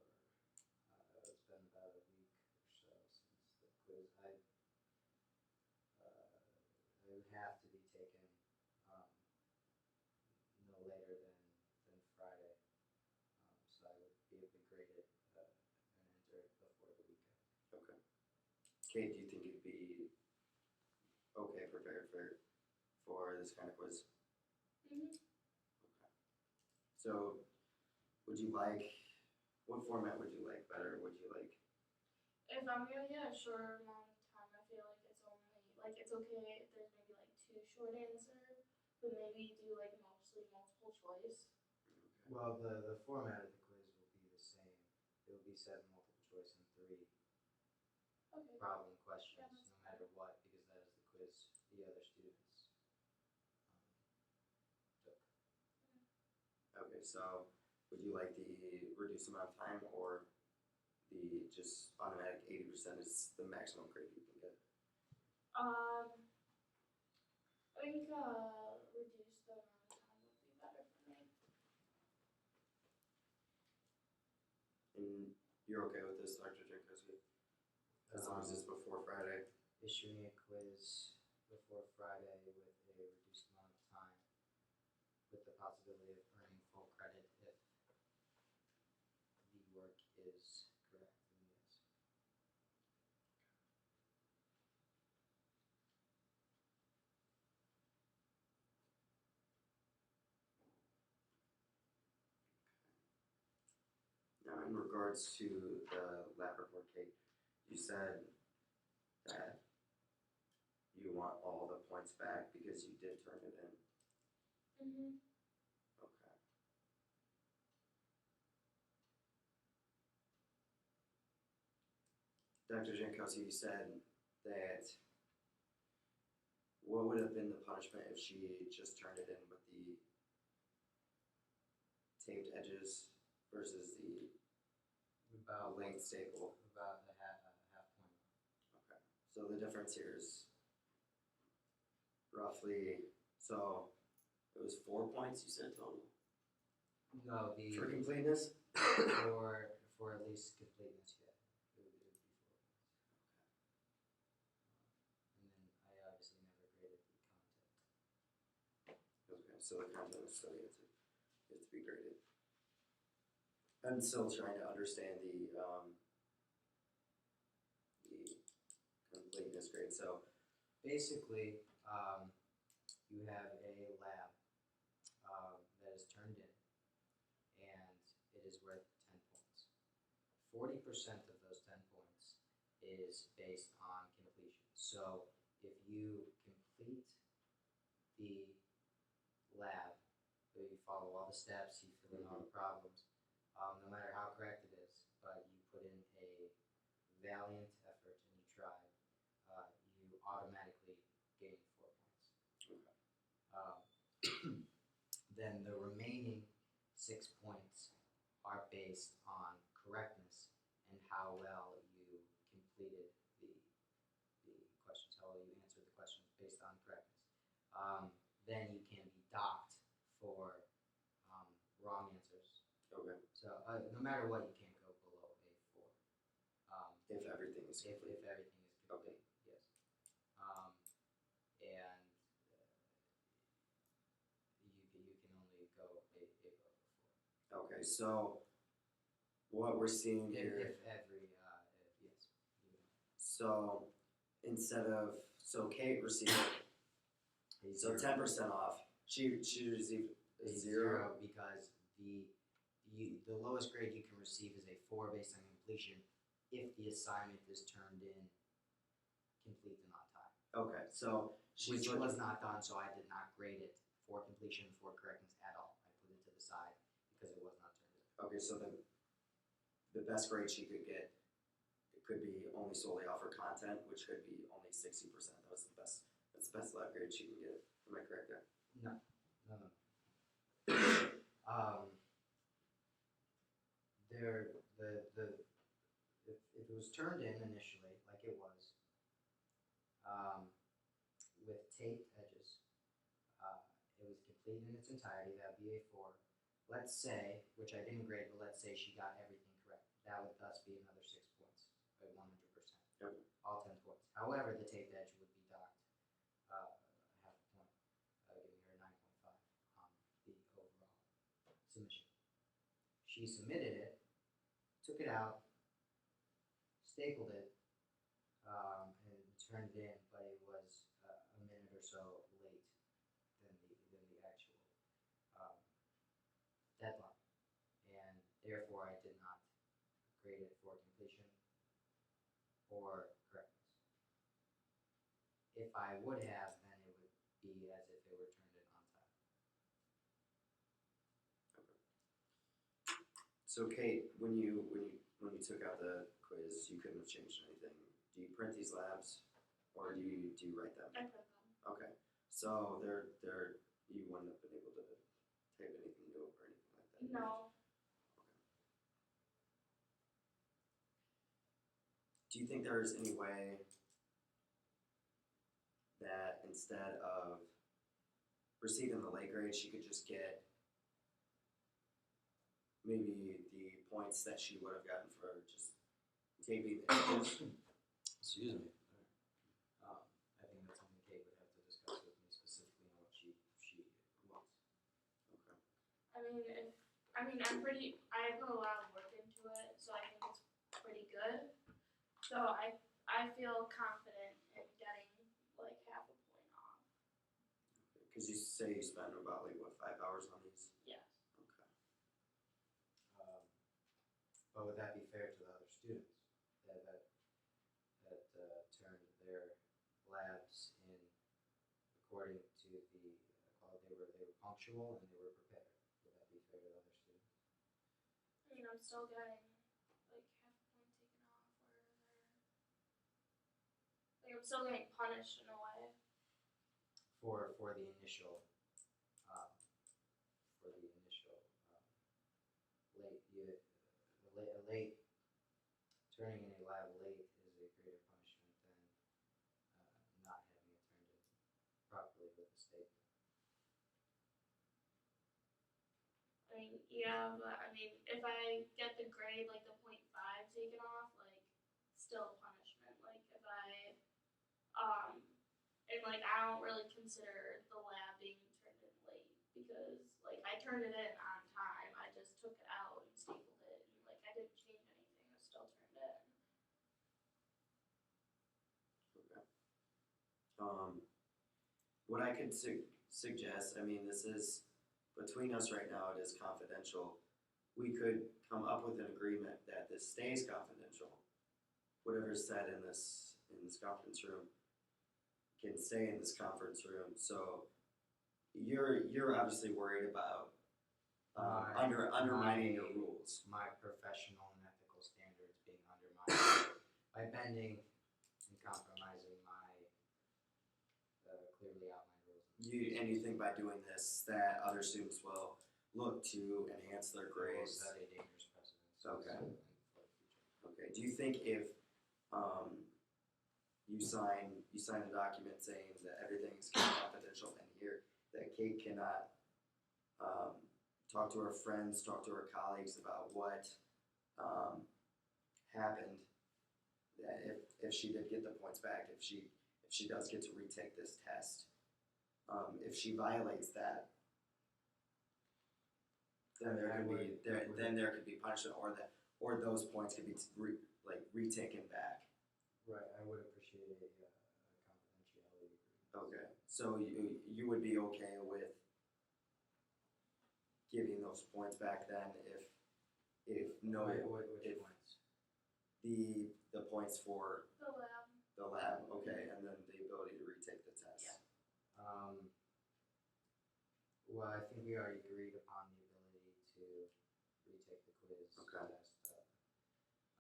Speaker 2: it's been about a week or so since the quiz. I would have to be taken no later than Friday. So I would be able to grade it and enter it before the weekend.
Speaker 1: Okay. Kate, do you think you'd be okay prepared for this kind of quiz?
Speaker 3: Mhm.
Speaker 1: Okay. So, would you like, what format would you like better? Would you like?
Speaker 3: If I'm gonna get a shorter amount of time, I feel like it's okay if there's maybe like 2 short answers, but maybe do like mostly multiple choice.
Speaker 2: Well, the format of the quiz will be the same. It will be 7 multiple choice and 3
Speaker 3: Okay.
Speaker 2: problem questions,
Speaker 3: Yeah, that's
Speaker 2: no matter what, because that is the quiz the other students took.
Speaker 1: Okay, so would you like the reduced amount of time or the just automatic 80% is the maximum grade you can get?
Speaker 3: I think reduce the amount of time would be better for me.
Speaker 1: And you're okay with this, Dr. Jankowski? As long as it's before Friday?
Speaker 2: Issuing a quiz before Friday with a reduced amount of time, with the possibility of earning full credit if the work is correct, then yes.
Speaker 1: Now, in regards to the lab report, Kate, you said that you want all the points back because you did turn it in.
Speaker 3: Mhm.
Speaker 1: Okay. Dr. Jankowski, you said that what would have been the punishment if she just turned it in with the taped edges versus the
Speaker 2: About
Speaker 1: length staple?
Speaker 2: about a half point.
Speaker 1: Okay. So the difference here is roughly, so it was 4 points you said total?
Speaker 2: No,
Speaker 1: For completeness?
Speaker 2: for at least completeness, yeah. It would be 4 points. And then I obviously never graded the content.
Speaker 1: Okay, so the content is still yet to be graded. I'm still trying to understand the completeness grade. So
Speaker 2: Basically, you have a lab that is turned in, and it is worth 10 points. 40% of those 10 points is based on completion. So if you complete the lab, so you follow all the steps, you fill in all the problems, no matter how correct it is, but you put in a valiant effort and you tried, you automatically gain 4 points. Then the remaining 6 points are based on correctness and how well you completed the questions, how well you answered the questions based on correctness. Then you can be docked for wrong answers.
Speaker 1: okay,
Speaker 2: So no matter what, you can't go below a 4.
Speaker 1: if everything is
Speaker 2: If
Speaker 1: complete.
Speaker 2: everything is complete, yes. And you can only go a above a 4.
Speaker 1: Okay, so what we're seeing here.
Speaker 2: If yes.
Speaker 1: So instead of, so Kate received, so 10% off. She received
Speaker 2: is
Speaker 1: Zero?
Speaker 2: because the lowest grade you can receive is a 4 based on completion if the assignment is turned in complete and on time.
Speaker 1: Okay, so she's
Speaker 2: Which
Speaker 1: looking,
Speaker 2: was not done, so I did not grade it for completion, for correctness at all. I put it to the side because it was not turned in.
Speaker 1: okay, so the best grade she could get, it could be only solely off her content, which could be only 60%. That's the best lab grade she can get. Am I correct there?
Speaker 2: No. If it was turned in initially, like it was, with taped edges, it was complete in its entirety, that would be a 4. Let's say, which I didn't grade, but let's say she got everything correct. That would thus be another 6 points, at 100%.
Speaker 1: Yep.
Speaker 2: All 10 points. However, the taped edge would be docked half a point, giving her 9.5 on the overall submission. She submitted it, took it out, stapled it, and turned it in, but it was a minute or so late than the actual deadline, and therefore I did not grade it for completion or correctness. If I would have, then it would be as if it were turned in on time.
Speaker 1: So Kate, when you took out the quiz, you couldn't have changed anything. Do you print these labs, or do you write them?
Speaker 3: I put them.
Speaker 1: Okay, so you wouldn't have been able to type anything new or anything like that.
Speaker 3: No.
Speaker 1: Do you think there's any way that instead of receiving the late grade, she could just get maybe the points that she would have gotten for just taping the edges?
Speaker 4: Excuse me.
Speaker 2: I think that's something Kate would have to discuss with me specifically on what she wants.
Speaker 1: Okay.
Speaker 3: I put a lot of work into it, so I think it's pretty good. So I feel confident in getting like half a point off.
Speaker 1: Because you say you spend about 5 hours on these?
Speaker 3: Yes.
Speaker 1: Okay.
Speaker 2: But would that be fair to the other students that turned their labs in according to the quality? They were punctual and they were prepared. Would that be fair to the other students?
Speaker 3: I'm still getting like half a point taken off, or I'm still getting punished in a way.
Speaker 2: For the initial late turning in a lab late is a greater punishment than not having it turned in properly with the statement.
Speaker 3: Yeah, but if I get the grade like the 0.5 taken off, like still punishment. Like if I and like I don't really consider the lab being turned in late because like I turned it in on time. I just took it out and stapled it, and like I didn't change anything. It still turned in.
Speaker 1: Okay. What I could suggest, this is between us right now, it is confidential. We could come up with an agreement that this stays confidential. Whatever's said in this conference room can stay in this conference room. So you're obviously worried about undermining your rules.
Speaker 2: My professional and ethical standards being undermined by bending and compromising my clearly outlined rules.
Speaker 1: You think by doing this that other students will look to enhance their grades?
Speaker 2: Set a dangerous precedent.
Speaker 1: Okay.
Speaker 2: For the future.
Speaker 1: Okay. Do you think if you sign a document saying that everything is confidential in here, that Kate cannot talk to her friends, talk to her colleagues about what happened, that if she did get the points back, if she does get to retake this test, if she violates that, then there could be punishment, or those points could be retaken back.
Speaker 2: Right, I would appreciate a confidentiality agreement.
Speaker 1: Okay, so you would be okay with giving those points back then if no
Speaker 2: Which
Speaker 1: if
Speaker 2: points?
Speaker 1: the points for
Speaker 3: The lab.
Speaker 1: the lab, okay, and then the ability to retake the test.
Speaker 3: Yeah.
Speaker 2: Well, I think we already agreed upon the ability to retake the quiz
Speaker 1: Okay.
Speaker 2: test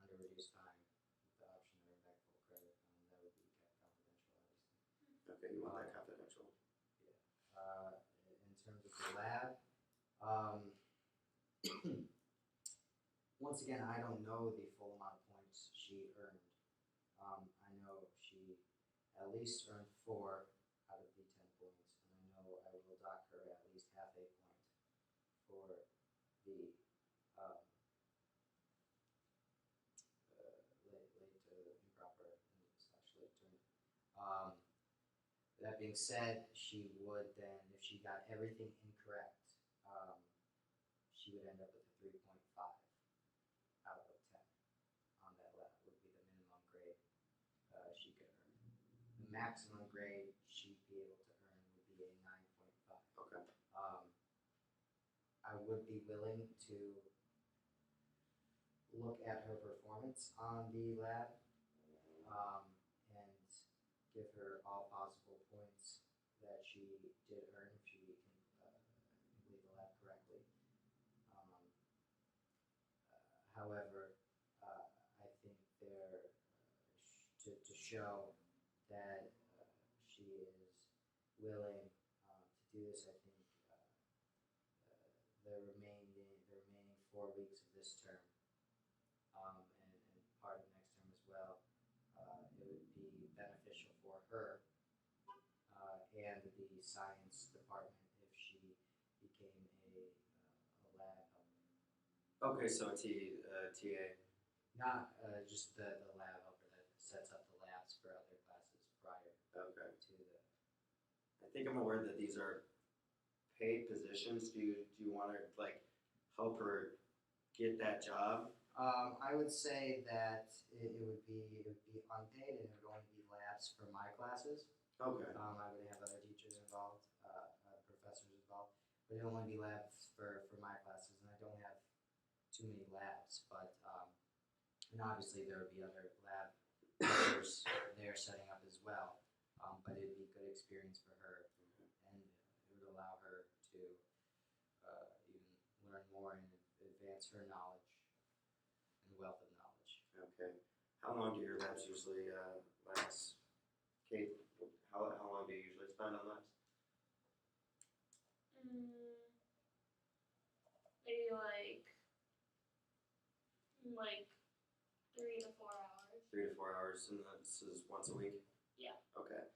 Speaker 2: under reduced time with the option to earn back full credit. That would be kept confidential, obviously.
Speaker 1: Okay, you want that confidential.
Speaker 2: In terms of the lab, once again, I don't know the full amount of points she earned. I know she at least earned 4 out of the 10 points, and I know I will dock her at least half a point for the late improper / late turn. That being said, she would then, if she got everything incorrect, she would end up with a 3.5 out of 10 on that lab. Would be the minimum grade she could earn. The maximum grade she'd be able to earn would be a 9.5.
Speaker 1: Okay.
Speaker 2: I would be willing to look at her performance on the lab and give her all possible points that she did earn if she can complete the lab correctly. However, I think to show that she is willing to do this, I think the remaining 4 weeks of this term and part of next term as well, it would be beneficial for her and the science department if she became a lab helper.
Speaker 1: Okay, so TA.
Speaker 2: Not just the lab helper that sets up the labs for other classes prior
Speaker 1: Okay.
Speaker 2: to the.
Speaker 1: I think I'm aware that these are paid positions. Do you want to like help her get that job?
Speaker 2: I would say that it would be unpaid and it would only be labs for my classes.
Speaker 1: Okay.
Speaker 2: I would have other teachers involved, professors involved, but it would only be labs for my classes, and I don't have too many labs. But and obviously there would be other lab workers there setting up as well. But it'd be a good experience for her, and it would allow her to even learn more and advance her knowledge and wealth of knowledge.
Speaker 1: Okay. How long do your labs usually last? Kate, how long do you usually spend on labs?
Speaker 3: Maybe like 3 to 4 hours.
Speaker 1: 3 to 4 hours, and this is once a week?
Speaker 3: Yeah.
Speaker 1: Okay.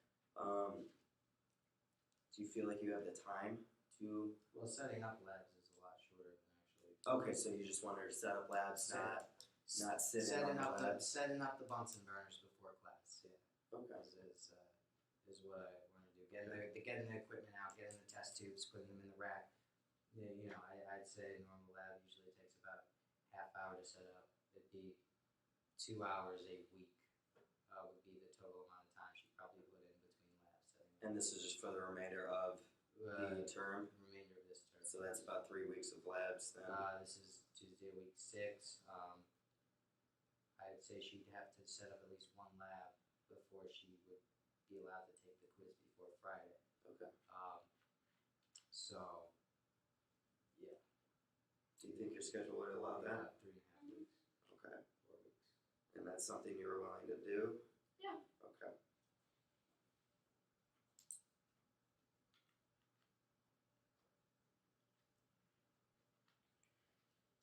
Speaker 1: Do you feel like you have the time to?
Speaker 2: Well, setting up labs is a lot shorter than actually.
Speaker 1: Okay, so you just want her to set up labs, not sitting on the labs.
Speaker 2: Setting up the Bunsen burners before class. Yeah.
Speaker 1: Okay.
Speaker 2: Is what I want to do. Getting the equipment out, getting the test tubes, putting them in the rack. You know, I'd say a normal lab usually takes about half hour to set up. It'd be 2 hours a week would be the total amount of time she probably put in between labs setting up.
Speaker 1: And this is just for the remainder of the term?
Speaker 2: Remainder of this term.
Speaker 1: So that's about 3 weeks of labs then?
Speaker 2: This is Tuesday, week 6. I'd say she'd have to set up at least 1 lab before she would be allowed to take the quiz before Friday.
Speaker 1: Okay.
Speaker 2: So, yeah.
Speaker 1: Do you think your schedule would allow that?
Speaker 2: 3.5 weeks.
Speaker 1: Okay.
Speaker 2: 4 weeks.
Speaker 1: And that's something you were willing to do?
Speaker 3: Yeah.
Speaker 1: Okay.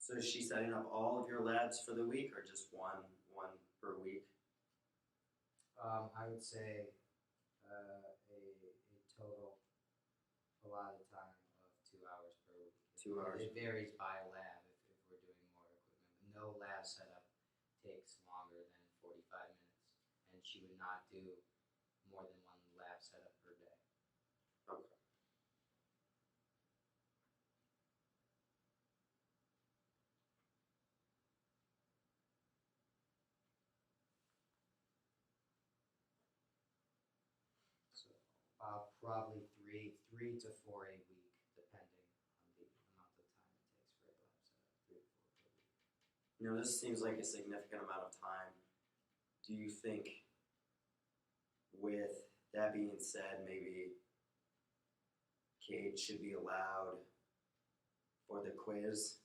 Speaker 1: So is she setting up all of your labs for the week or just one per week?
Speaker 2: I would say a total allotted time of 2 hours per week.
Speaker 1: 2 hours.
Speaker 2: It varies by lab if we're doing more equipment. No lab setup takes longer than 45 minutes, and she would not do more than 1 lab setup per day.
Speaker 1: Okay.
Speaker 2: So probably three to 4 a week, depending on the amount of time
Speaker 1: this seems like a significant amount of time. Do you think, with that being said, maybe Kate should be allowed for the quiz?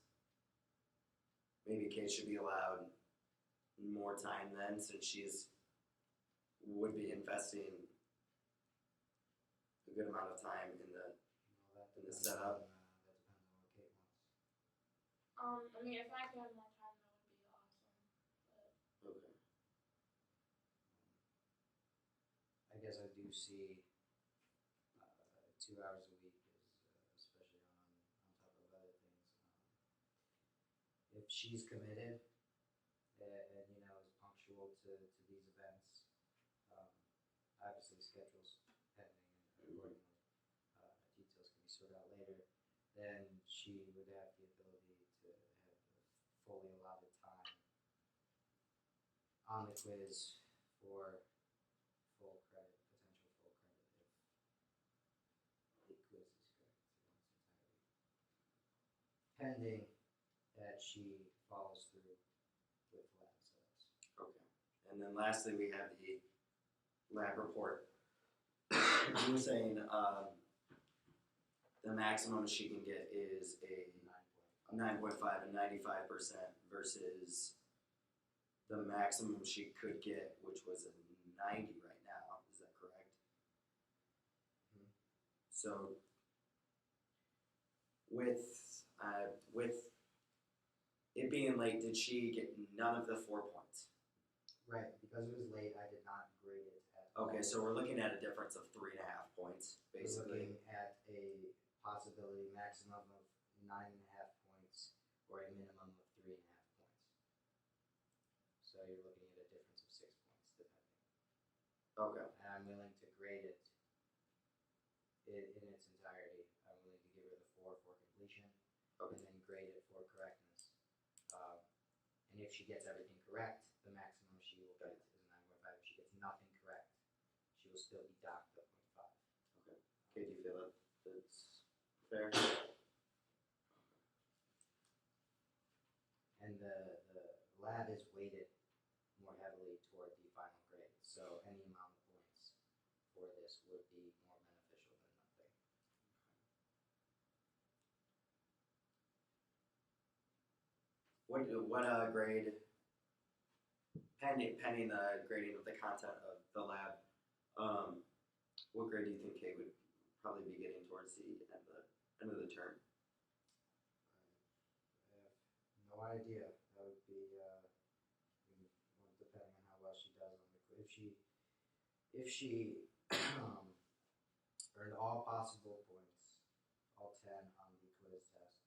Speaker 1: Maybe Kate should be allowed more time then, since would be investing a good amount of time in the in the setup.
Speaker 2: That depends on what Kate wants.
Speaker 3: I mean, if I could have more time, that would be awesome. But
Speaker 1: Okay.
Speaker 2: I guess I do see 2 hours a week is especially on top of other things. If she's committed and you know is punctual to these events, obviously schedules pending and accordingly details can be sorted out later. Then she would have the ability to have the fully allotted time on the quiz for full credit, potential full credit if the quiz is correct in its entirety. Pending that she follows through with lab setups.
Speaker 1: Okay. And then lastly, we have the lab report. You were saying the maximum she can get is a 9.5 and 95% versus the maximum she could get, which was a 90 right now. Is that correct?
Speaker 2: Mhm.
Speaker 1: So with it being late, did she get none of the 4 points?
Speaker 2: Right, because it was late, I did not grade it at all.
Speaker 1: Okay, so we're looking at a difference of 3.5 points,
Speaker 2: We're
Speaker 1: basically.
Speaker 2: looking at a possibility maximum of 9.5 points or a minimum of 3.5 points. So you're looking at a difference of 6 points depending.
Speaker 1: Okay.
Speaker 2: And I'm willing to grade it in its entirety. I'm willing to give her the 4 for completion
Speaker 1: Okay.
Speaker 2: and then grade it for correctness. And if she gets everything correct, the maximum she will get is a 9.5. If she gets nothing correct, she will still be docked a 0.5.
Speaker 1: Okay, do you feel that's fair?
Speaker 2: And the lab is weighted more heavily toward the final grade, so any amount of points for this would be more beneficial than nothing.
Speaker 1: What grade, pending the grading of the content of the lab, what grade do you think Kate would probably be getting towards the end of the term?
Speaker 2: I have no idea. That would be depending on how well she does on the quiz. If she earned all possible points, all 10 on the quiz test,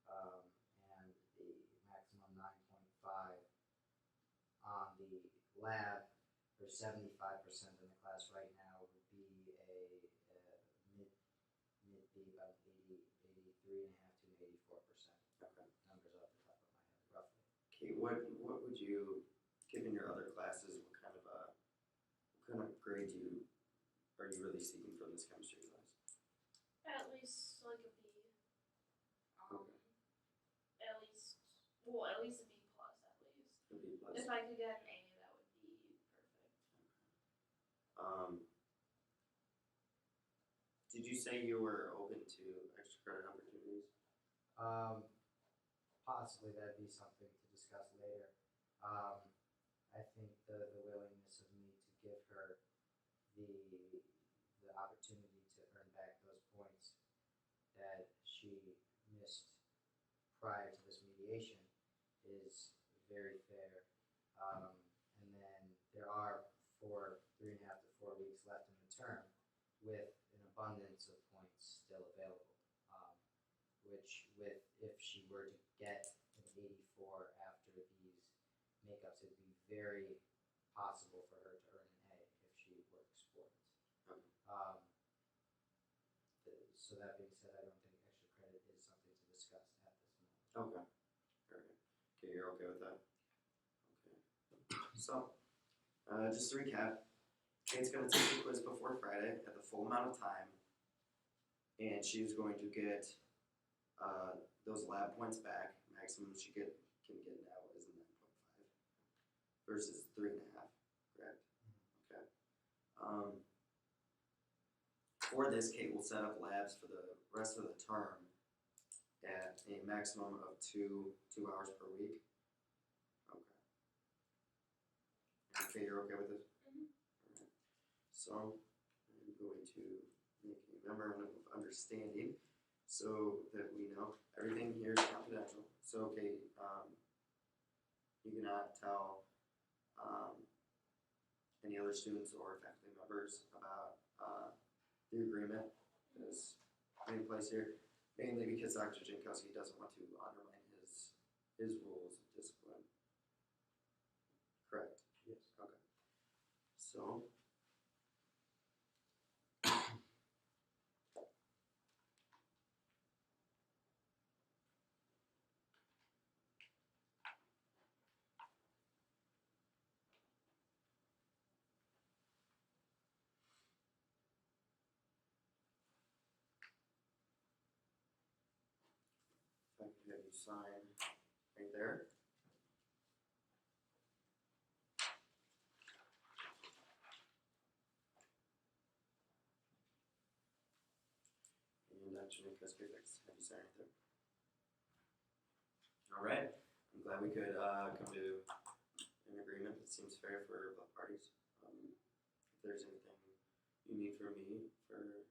Speaker 2: and the maximum 9.5 on the lab, her 75% in the class right now would be mid be about 83.5 to 84%.
Speaker 1: Okay.
Speaker 2: Numbers off the top of my head, roughly.
Speaker 1: Kate, what would you, given your other classes, what kind of grade are you really seeking from this chemistry class?
Speaker 3: at least like a B.
Speaker 1: Okay.
Speaker 3: At least a B plus at least.
Speaker 1: A B plus.
Speaker 3: If I could get an A, that would be perfect.
Speaker 1: Did you say you were open to extra credit opportunities?
Speaker 2: Possibly that'd be something to discuss later. I think the willingness of me to give her the opportunity to earn back those points that she missed prior to this mediation is very fair. And then there are 3.5 to 4 weeks left in the term with an abundance of points still available. If she were to get an 84 after these makeups, it'd be very possible for her to earn an A if she works for it.
Speaker 1: Okay.
Speaker 2: So that being said, I don't think extra credit is something to discuss at this moment.
Speaker 1: Okay. Very good. Okay, you're okay with that? Okay. So, just to recap, Kate's going to take the quiz before Friday at the full amount of time, and she's going to get those lab points back. Maximum she can get now is a versus 3.5, correct? Okay. For this, Kate will set up labs for the rest of the term at a maximum of two hours per week. Okay. Okay, you're okay with this?
Speaker 3: Mhm.
Speaker 1: Alright. So I'm going to make a memorandum of understanding so that we know everything here is confidential. So, okay, you cannot tell any other students or faculty members about the agreement that is in place here, mainly because Dr. Jankowski doesn't want to undermine his rules of discipline. Correct?
Speaker 2: Yes.
Speaker 1: Okay. So, if I could have you sign right there. And Dr. Jankowski, I'd like to have you sign right there. All right. I'm glad we could come to an agreement that seems fair for both parties. If there's anything you need from me for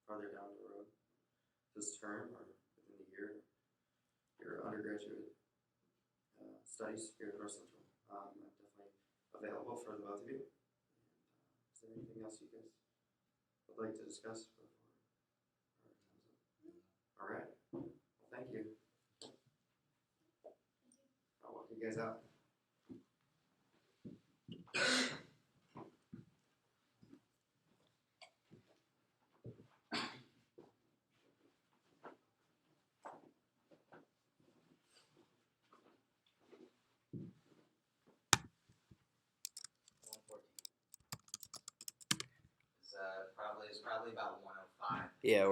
Speaker 1: farther down the road this term or within the year, your undergraduate studies here at North Central, I'm definitely available for the both of you. And, is there anything else you guys would like to discuss before? All right. Well, thank you. I'll walk you guys out.
Speaker 2: It's probably about 1:05.
Speaker 1: Yeah.